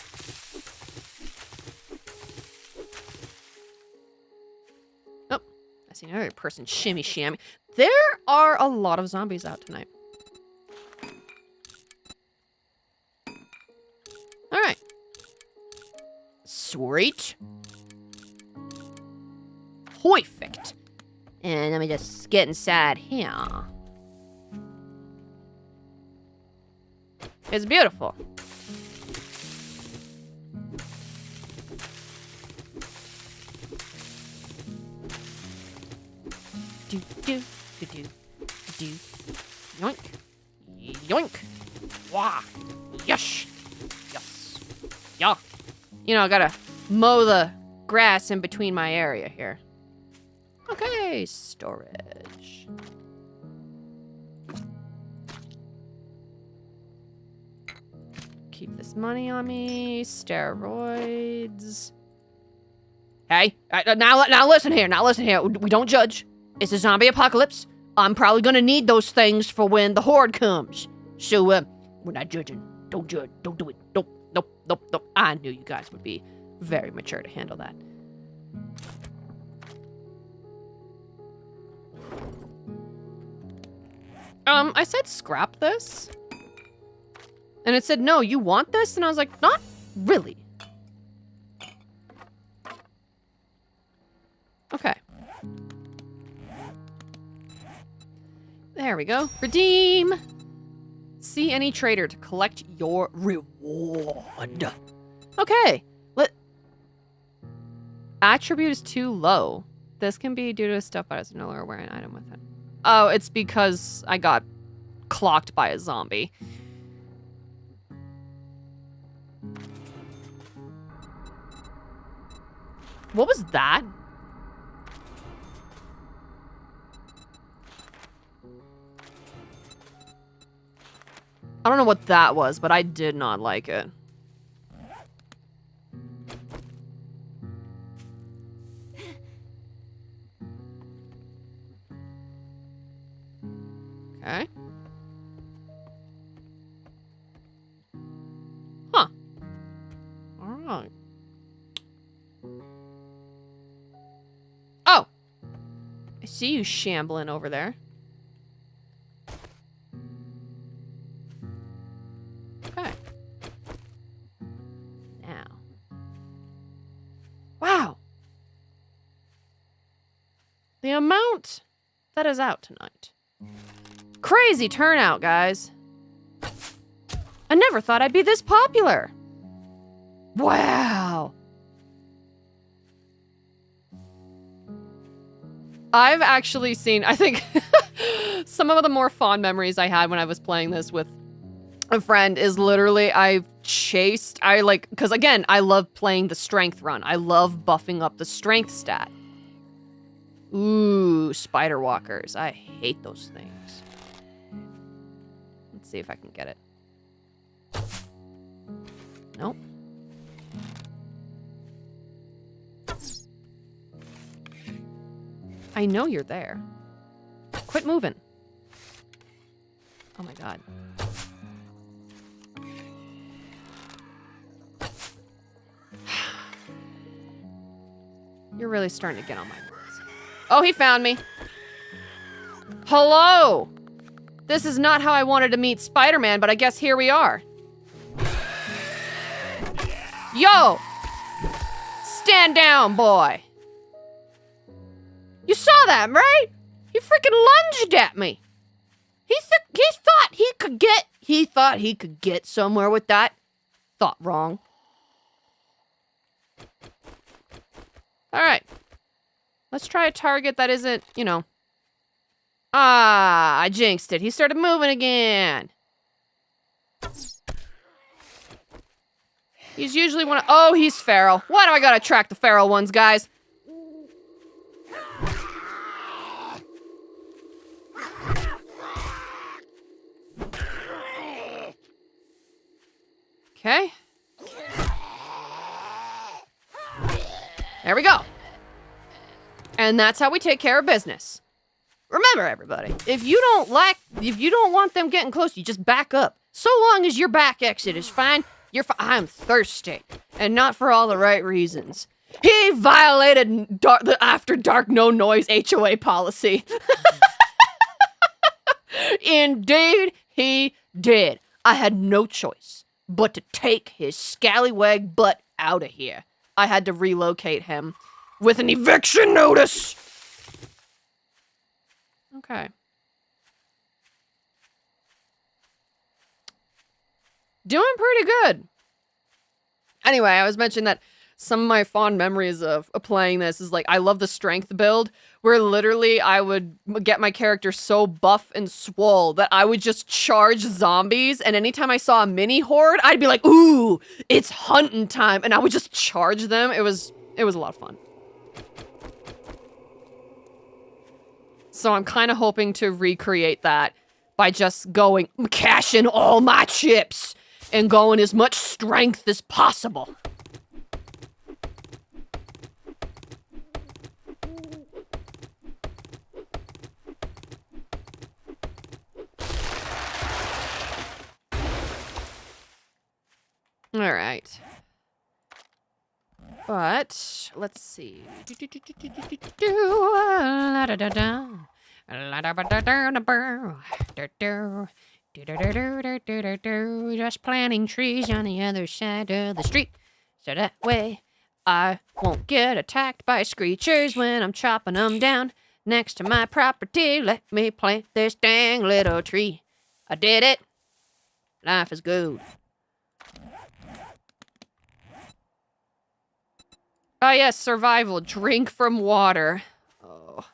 Oh, I see another person shimmy shammy. There are a lot of zombies out tonight. All right. Sweet. Perfect. And let me just get inside here. It's beautiful. Do do do do do. Yoink. Yoink. Wah. Yush. Yes. Yeah. You know, I gotta mow the grass in between my area here. Okay, storage. Keep this money on me. Steroids. Hey, now listen here. Now listen here. We don't judge. It's a zombie apocalypse. I'm probably gonna need those things for when the horde comes. So, we're not judging. Don't judge. Don't do it. Nope. I knew you guys would be very mature to handle that. I said scrap this. And it said, no, you want this? And I was like, not really. Okay. There we go. Redeem. See any trader to collect your reward. Okay. Attribute is too low. This can be due to stuff I was no longer wearing an item with it. Oh, it's because I got clocked by a zombie. What was that? I don't know what that was, but I did not like it. Okay. I see you shambling over there. Okay. Now. Wow. The amount that is out tonight. Crazy turnout, guys. I never thought I'd be this popular. Wow. I've actually seen, I think, some of the more fond memories I had when I was playing this with a friend is literally because again, I love playing the strength run. I love buffing up the strength stat. Ooh, spider walkers. I hate those things. Let's see if I can get it. Nope. I know you're there. Quit moving. Oh my god. You're really starting to get on my nerves. Oh, he found me. Hello! This is not how I wanted to meet Spider-Man, but I guess here we are. Yo! Stand down, boy. You saw that, right? He freaking lunged at me. He thought he could get somewhere with that. Thought wrong. All right. Let's try a target that isn't, you know. Ah, I jinxed it. He started moving again. He's usually one of... Oh, he's feral. Why do I gotta track the feral ones, guys? Okay. There we go. And that's how we take care of business. Remember, everybody, if you don't want them getting close, you just back up. So long as your back exit is fine, you're fine. I'm thirsty, and not for all the right reasons. He violated the After Dark No Noise HOA policy. Indeed, he did. I had no choice but to take his scallywag butt out of here. I had to relocate him with an eviction notice. Okay. Doing pretty good. Anyway, I was mentioning that some of my fond memories of playing this is like, I love the strength build, where literally I would get my character so buff and swole that I would just charge zombies, and anytime I saw a mini horde, I'd be like, ooh, it's hunting time, and I would just charge them. It was a lot of fun. So I'm kind of hoping to recreate that by just cashing all my chips and going as much strength as possible. All right. But let's see. Just planting trees on the other side of the street, so that way I won't get attacked by screechers when I'm chopping them down next to my property. Let me plant this dang little tree. I did it. Life is good. Oh yes, survival. Drink from water. Oh,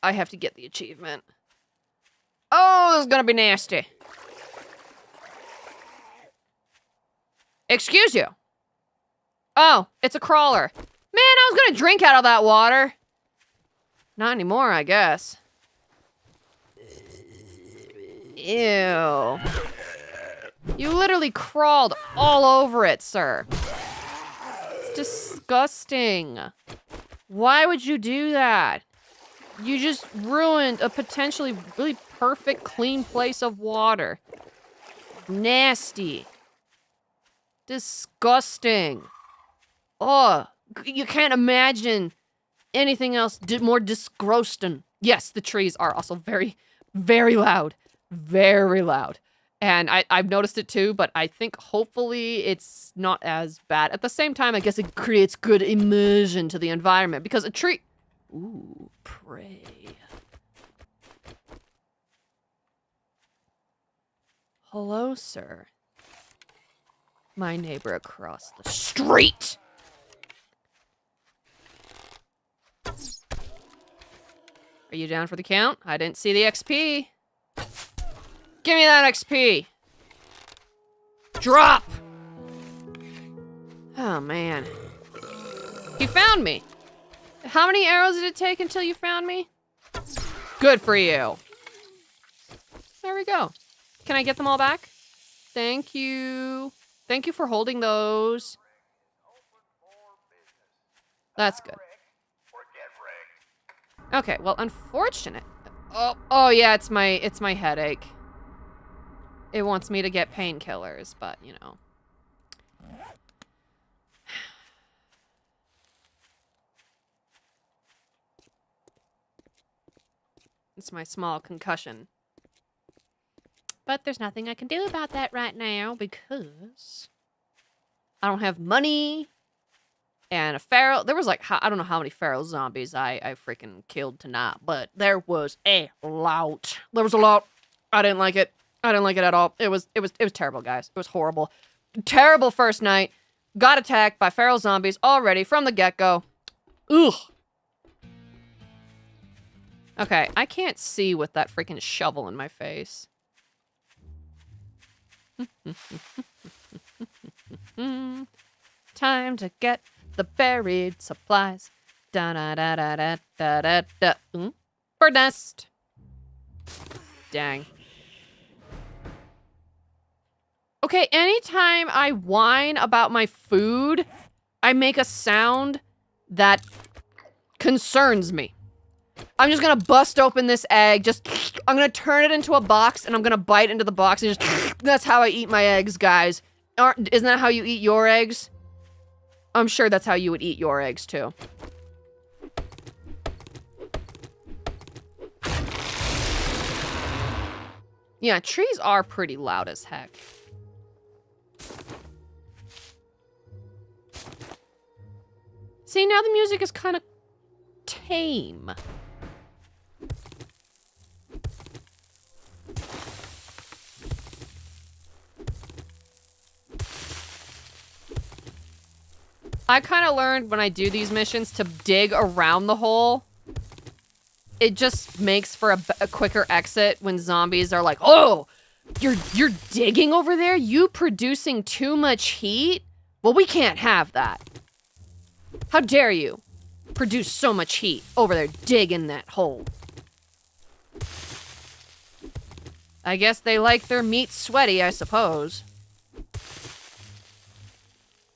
I have to get the achievement. Oh, this is gonna be nasty. Excuse you. Oh, it's a crawler. Man, I was gonna drink out of that water. Not anymore, I guess. Ew. You literally crawled all over it, sir. Disgusting. Why would you do that? You just ruined a potentially really perfect, clean place of water. Nasty. Disgusting. Oh, you can't imagine anything else more disgusting. Yes, the trees are also very, very loud. Very loud. And I've noticed it too, but I think hopefully it's not as bad. At the same time, I guess it creates good immersion to the environment because a tree... Ooh, prey. Hello, sir. My neighbor across the street. Are you down for the count? I didn't see the XP. Give me that XP. Drop. Oh, man. You found me. How many arrows did it take until you found me? Good for you. There we go. Can I get them all back? Thank you. Thank you for holding those. That's good. Okay, well, unfortunate. Oh yeah, it's my headache. It wants me to get painkillers, but you know. It's my small concussion. But there's nothing I can do about that right now because I don't have money. And a feral, there was like, I don't know how many feral zombies I freaking killed tonight, but there was a lot. There was a lot. I didn't like it. I didn't like it at all. It was terrible, guys. It was horrible. Terrible first night. Got attacked by feral zombies already from the get-go. Ugh. Okay, I can't see with that freaking shovel in my face. Time to get the buried supplies. Da da da da da da da da. Bird nest. Dang. Okay, anytime I whine about my food, I make a sound that concerns me. I'm just gonna bust open this egg, I'm gonna turn it into a box, and I'm gonna bite into the box, and that's how I eat my eggs, guys. Isn't that how you eat your eggs? I'm sure that's how you would eat your eggs, too. Yeah, trees are pretty loud as heck. See, now the music is kind of tame. I kind of learned when I do these missions to dig around the hole. It just makes for a quicker exit when zombies are like, oh, you're digging over there? You producing too much heat? Well, we can't have that. How dare you produce so much heat over there digging that hole? I guess they like their meat sweaty, I suppose.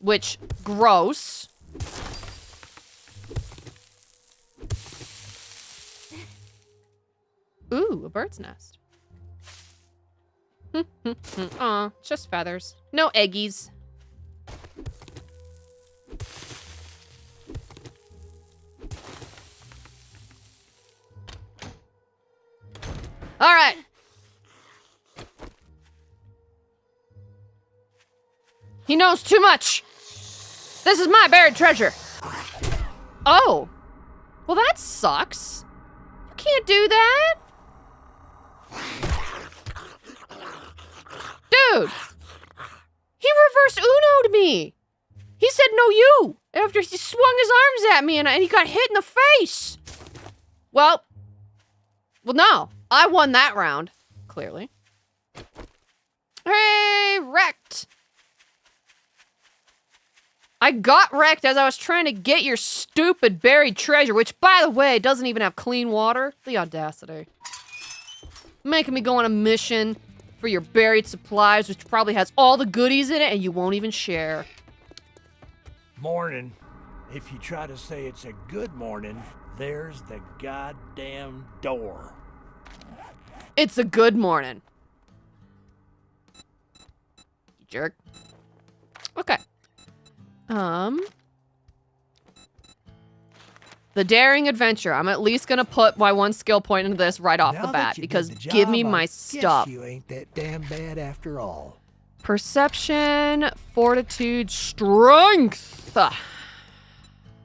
Which, gross. Ooh, a bird's nest. Aw, just feathers. No eggies. All right. He knows too much. This is my buried treasure. Oh. Well, that sucks. You can't do that. Dude. He reverse Uno'd me. He said no you after he swung his arms at me and he got hit in the face. Well, no. I won that round, clearly. Hey, wrecked. I got wrecked as I was trying to get your stupid buried treasure, which, by the way, doesn't even have clean water. The audacity. Making me go on a mission for your buried supplies, which probably has all the goodies in it, and you won't even share. Morning. If you try to say it's a good morning, there's the goddamn door. It's a good morning. You jerk. Okay. The The daring adventure. I'm at least gonna put my 1 skill point into this right off Now the that bat you because did the give me job, my I guess stuff. you ain't that damn bad after all. Perception, fortitude, strength.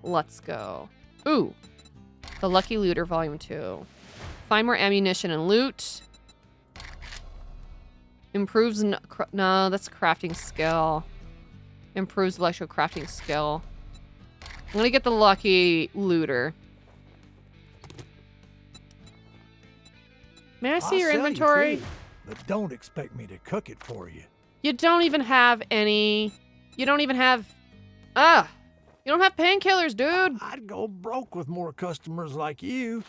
Let's go. Ooh. The Lucky Looter, Volume 2. Find more ammunition and loot. Improves... No, that's a crafting skill. Improves electro crafting skill. I'm gonna get the Lucky Looter. May I see I'll your sell inventory? You food, but don't expect me to cook it for you. You don't even have any... You don't even have... You don't have painkillers, dude. I'd go broke with more customers like you.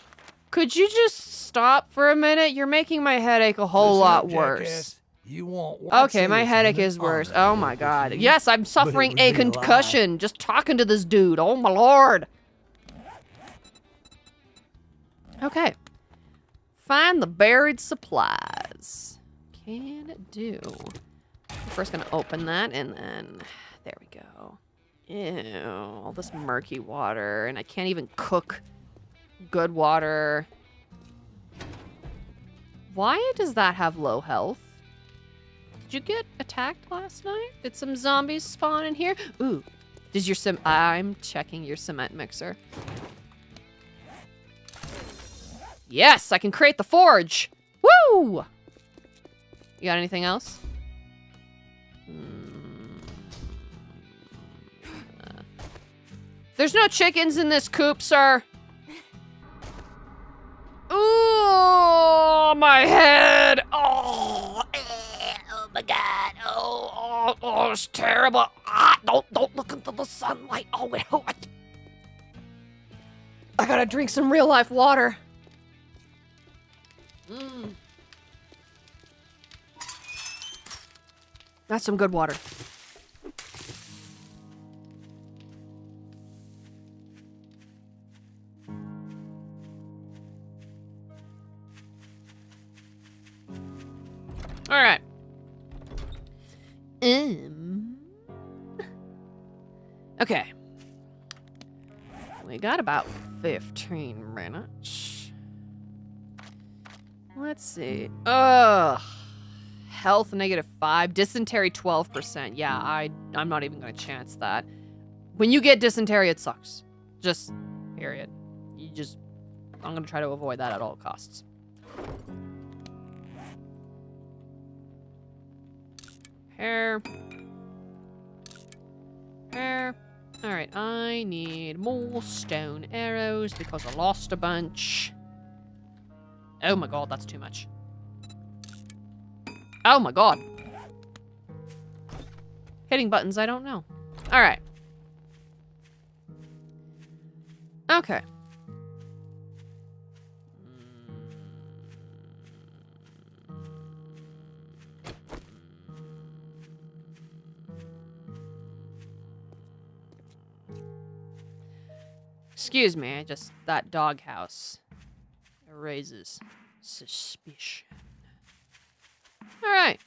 Could you just stop for a minute? You're making my headache a whole Listen lot up, worse. jackass. You want Okay, my headache is worse. Oh my god. Yes, I'm suffering a concussion just talking to this dude. Oh my lord. Okay. Find the buried supplies. Can do. I'm first gonna open that and then... There we go. Ew, all this murky water, and I can't even cook good water. Why does that have low health? Did you get attacked last night? Did some zombies spawn in here? Ooh, does your I'm checking your cement mixer. Yes, I can create the forge. Woo! You got anything else? There's no chickens in this coop, sir. Ooh, my head. Oh, oh my God. Oh, it's terrible. Don't look into the sunlight. Oh, wait. Oh, I gotta drink some real life water. That's some good water. All right. Okay. We got about 15 minutes. Let's see. Ugh. Health -5. Dysentery 12%. Yeah, I'm not even gonna chance that. When you get dysentery, it sucks. Just, period. I'm gonna try to avoid that at all costs. Hair. Alright, I need more stone arrows because I lost a bunch. Oh my god, that's too much. Oh my god. Hitting buttons, I don't know. Alright. Okay. Excuse me, that doghouse raises suspicion. All right.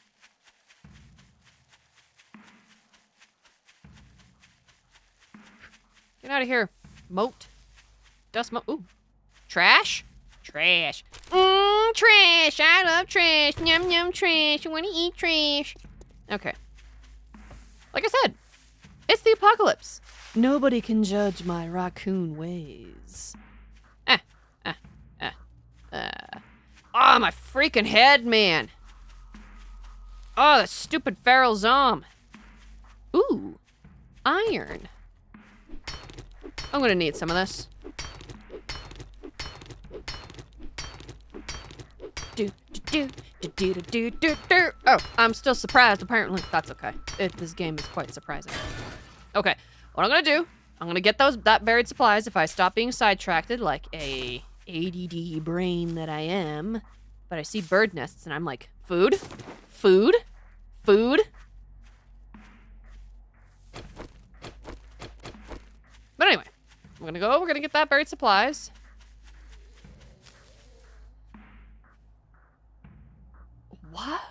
Get out of here, moat. Dust moat. Ooh. Trash? Trash. Trash. I love trash. Yum, yum, trash. I want to eat trash. Okay. Like I said, it's the apocalypse. Nobody can judge my raccoon ways. Oh, my freaking head, man. Oh, that stupid feral Zom. Ooh, iron. I'm gonna need some of this. Oh, I'm still surprised, apparently. That's okay. This game is quite surprising. Okay, what I'm gonna do, I'm gonna get that buried supplies if I stop being sidetracked like a ADD brain that I am. But I see bird nests and I'm like, food? Food? Food? But anyway, we're gonna get that buried supplies. What?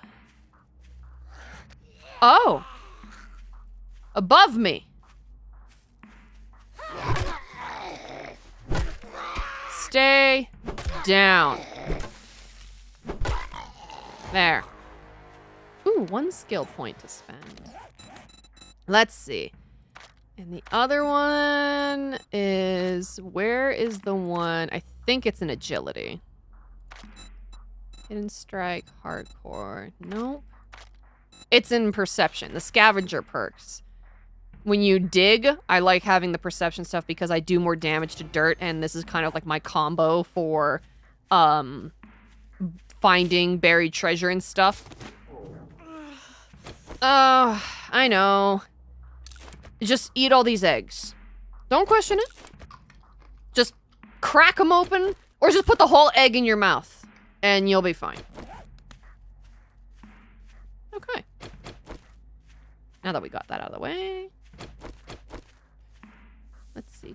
Oh. Above me. Stay down. There. Ooh, 1 skill point to spend. Let's see. And the other one is... Where is the one? I think it's an agility. Hidden strike, hardcore. Nope. It's in perception. The scavenger perks. When you dig, I like having the perception stuff because I do more damage to dirt, and this is kind of like my combo for finding buried treasure and stuff. Oh, I know. Just eat all these eggs. Don't question it. Just crack them open, or just put the whole egg in your mouth, and you'll be fine. Okay. Now that we got that out of the way. Let's see.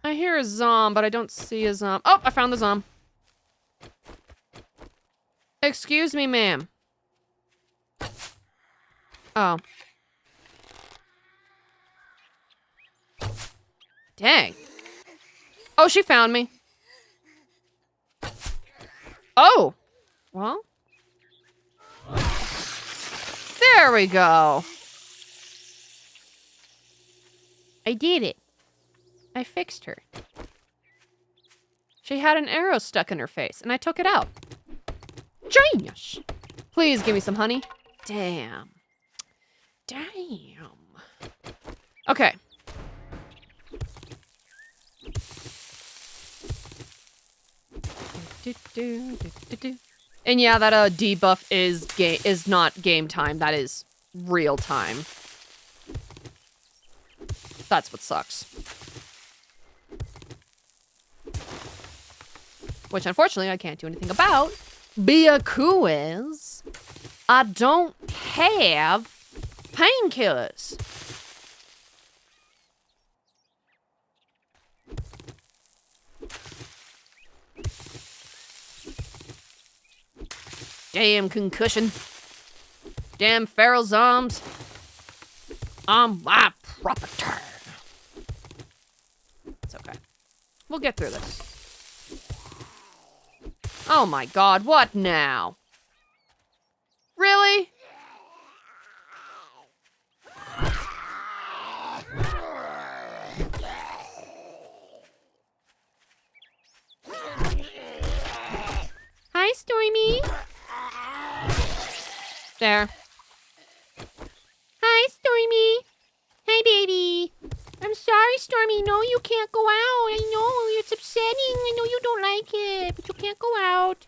I hear a Zom, but I don't see a Zom. Oh, I found the Zom. Excuse me, ma'am. Oh. Dang. Oh, she found me. Oh. Well. There we go. I did it. I fixed her. She had an arrow stuck in her face, and I took it out. Genius! Please give me some honey. Damn. Damn. Okay. And yeah, that debuff is not game time. That is real time. That's what sucks. Which unfortunately I can't do anything about. Because I don't have painkillers. Damn concussion. Damn feral zombs. On my property. It's okay. We'll get through this. Oh my god, what now? Really? Hi, Stormy. There. Hi, Stormy. Hi, baby. I'm sorry, Stormy. No, you can't go out. I know, it's upsetting. I know you don't like it, but you can't go out.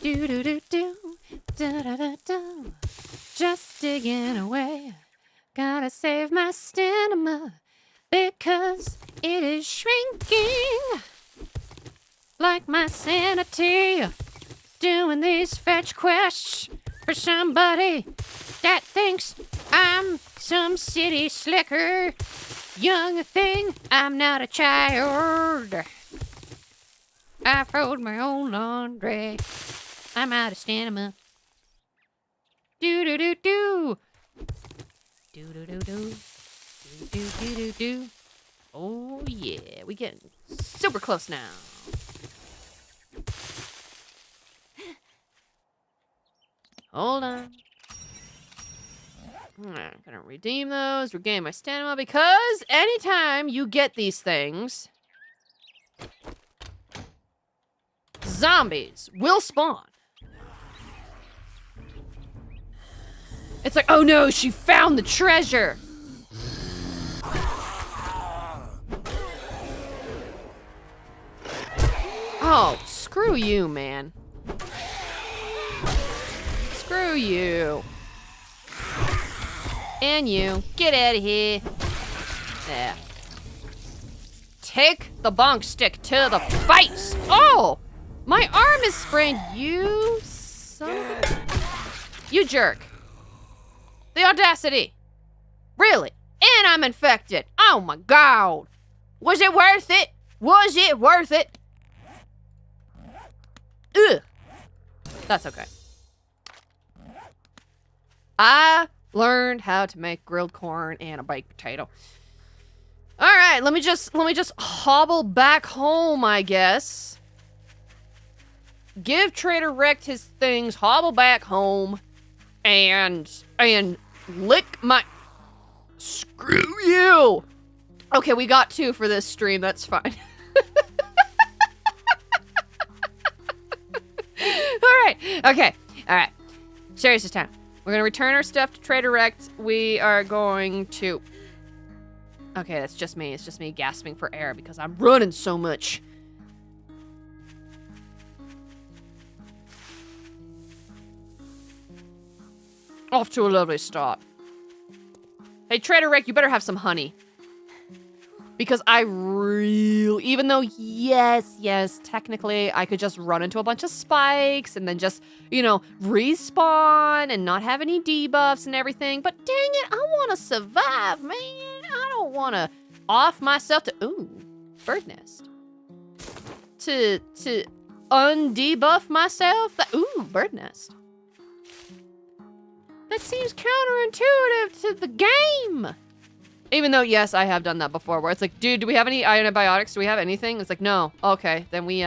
Do-do-do-do. Da-da-da-da. Just digging away. Gotta save my stamina because it is shrinking. Like my sanity. Doing these fetch quests for somebody that thinks I'm some city slicker. Young thing, I'm not a child. I fold my own laundry. I'm out of stamina. Do-do-do-do. Do-do-do-do. Do-do-do-do-do. Oh, yeah. We getting super close now. Hold on. I'm gonna redeem those, regain my stamina, because anytime you get these things, zombies will spawn. It's like, oh no, she found the treasure. Oh, screw you, man. Screw you. And you. Get out of here. There. Take the bonk stick to the face. Oh! My arm is sprained. You son of a... You jerk. The audacity. Really? And I'm infected. Oh my god. Was it worth it? Was it worth it? Ugh. That's okay. I learned how to make grilled corn and a baked potato. All right, let me just hobble back home, I guess. Give Trader Rex his things, hobble back home, and lick my... Screw you! Okay, we got 2 for this stream, that's fine. Alright, okay, alright. Serious time. We're gonna return our stuff to Trader Rex. We are going to... Okay, that's just me. It's just me gasping for air because I'm running so much. Off to a lovely start. Hey, Trader Rex, you better have some honey. Because I really, even though, yes, technically, I could just run into a bunch of spikes and then just, you know, respawn and not have any debuffs and everything. But dang it, I want to survive, man. I don't want to off myself to, ooh, bird nest. To undebuff myself. Ooh, bird nest. That seems counterintuitive to the game. Even though, yes, I have done that before, where it's like, dude, do we have any antibiotics? Do we have anything? It's like, no. Okay, then we,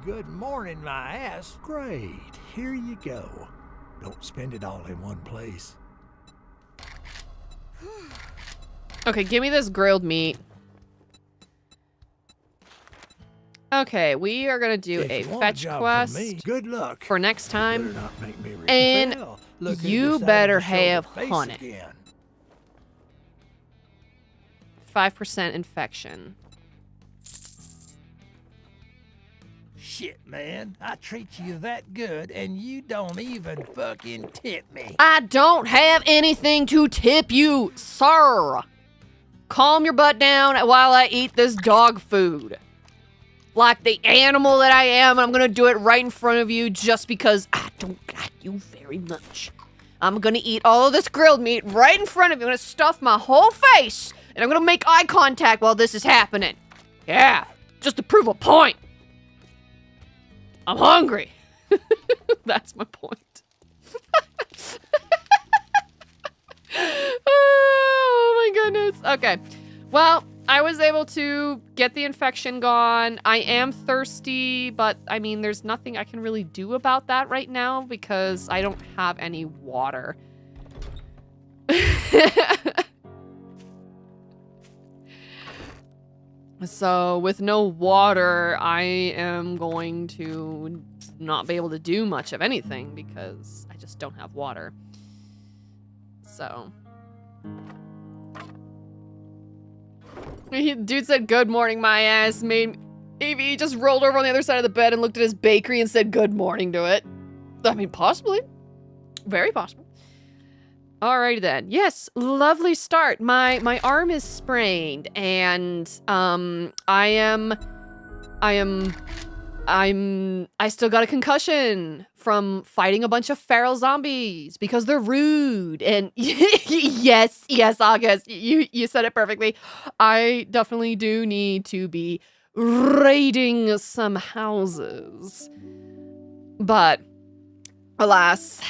Good morning, my ass. Great, here you go. Don't spend it all in one place. Okay, give me this grilled meat. Okay, we are gonna do a fetch quest good luck. for next time. Better not make me And repel. Look who you decided better to show have the face honey. again. 5% infection. Shit, man. I treat you that good, and you don't even fucking tip me. I don't have anything to tip you, sir. Calm your butt down while I eat this dog food. Like the animal that I am, I'm gonna do it right in front of you just because I don't like you very much. I'm gonna eat all of this grilled meat right in front of you. I'm gonna stuff my whole face, and I'm gonna make eye contact while this is happening. Yeah, just to prove a point. I'm hungry. That's my point. Oh my goodness. Okay. Well, I was able to get the infection gone. I am thirsty, but I mean, there's nothing I can really do about that right now because I don't have any water. So with no water, I am going to not be able to do much of anything because I just don't have water. So. Dude said, good morning, my ass. He just rolled over on the other side of the bed and looked at his bakery and said good morning to it. I mean, possibly. Very possible. Alrighty then. Yes, lovely start. My arm is sprained and I still got a concussion from fighting a bunch of feral zombies because they're rude. And yes, August, you said it perfectly. I definitely do need to be raiding some houses. But alas,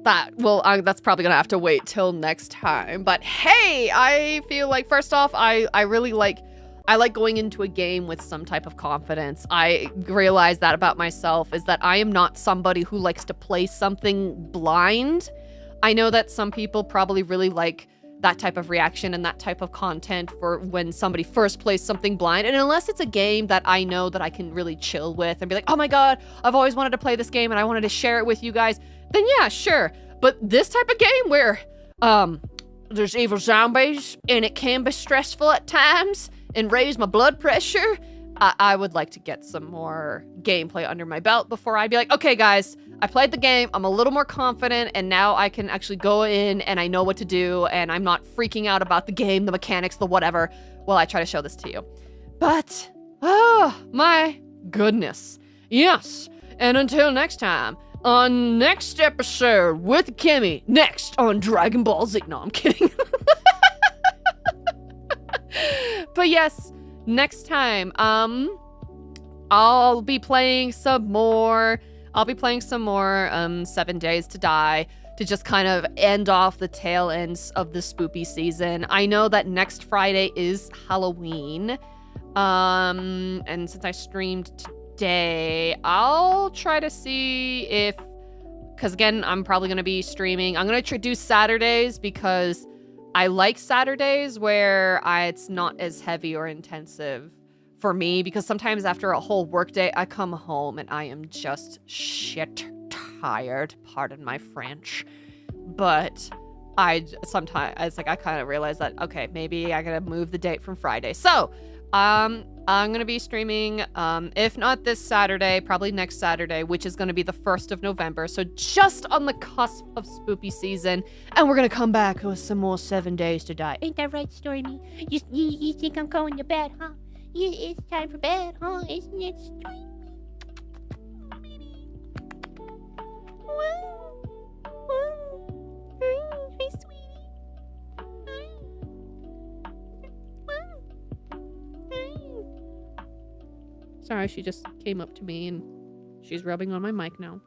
that's probably gonna have to wait till next time. But hey, I feel like first off, I really like going into a game with some type of confidence. I realize that about myself is that I am not somebody who likes to play something blind. I know that some people probably really like that type of reaction and that type of content for when somebody first plays something blind. And unless it's a game that I know that I can really chill with and be like, oh my God, I've always wanted to play this game and I wanted to share it with you guys, then yeah, sure. But this type of game where there's evil zombies and it can be stressful at times and raise my blood pressure, I would like to get some more gameplay under my belt before I'd be like, okay guys, I played the game, I'm a little more confident, and now I can actually go in and I know what to do and I'm not freaking out about the game, the mechanics, the whatever, while I try to show this to you. But, oh my goodness. Yes, and until next time, on next episode with Kimmy, next on Dragon Ball Z. No, I'm kidding. But yes, next time, I'll be playing some more I'll be playing some more 7 Days to Die to just kind of end off the tail ends of the spoopy season. I know that next Friday is Halloween. And since I streamed today, I'll try to see if, because again, I'm probably going to be streaming. I'm going to do Saturdays because I like Saturdays where it's not as heavy or intensive for me, because sometimes after a whole workday, I come home and I am just shit tired. Pardon my French. But I kind of realize that, okay, maybe I gotta move the date from Friday. So, I'm gonna be streaming, if not this Saturday, probably next Saturday, which is gonna be the 1st of November. So just on the cusp of spoopy season, and we're gonna come back with some more 7 Days to Die. Ain't that right, Stormy? You think I'm going to bed, huh? It's time for bed, huh? Isn't it, Stormy? Hi, sweetie. Sorry, she just came up to me and she's rubbing on my mic now.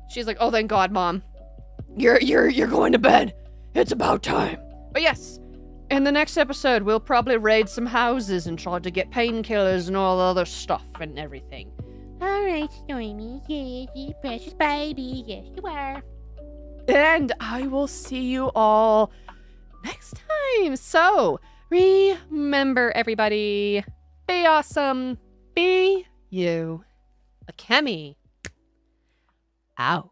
She's like, "Oh, thank God, Mom. You're going to bed. It's about time." But yes, in the next episode, we'll probably raid some houses and try to get painkillers and all the other stuff and everything. All right, Stormy. Yes, you precious baby. Yes, you are. And I will see you all next time. So, remember, everybody, be awesome. Be you. Akemi. Out.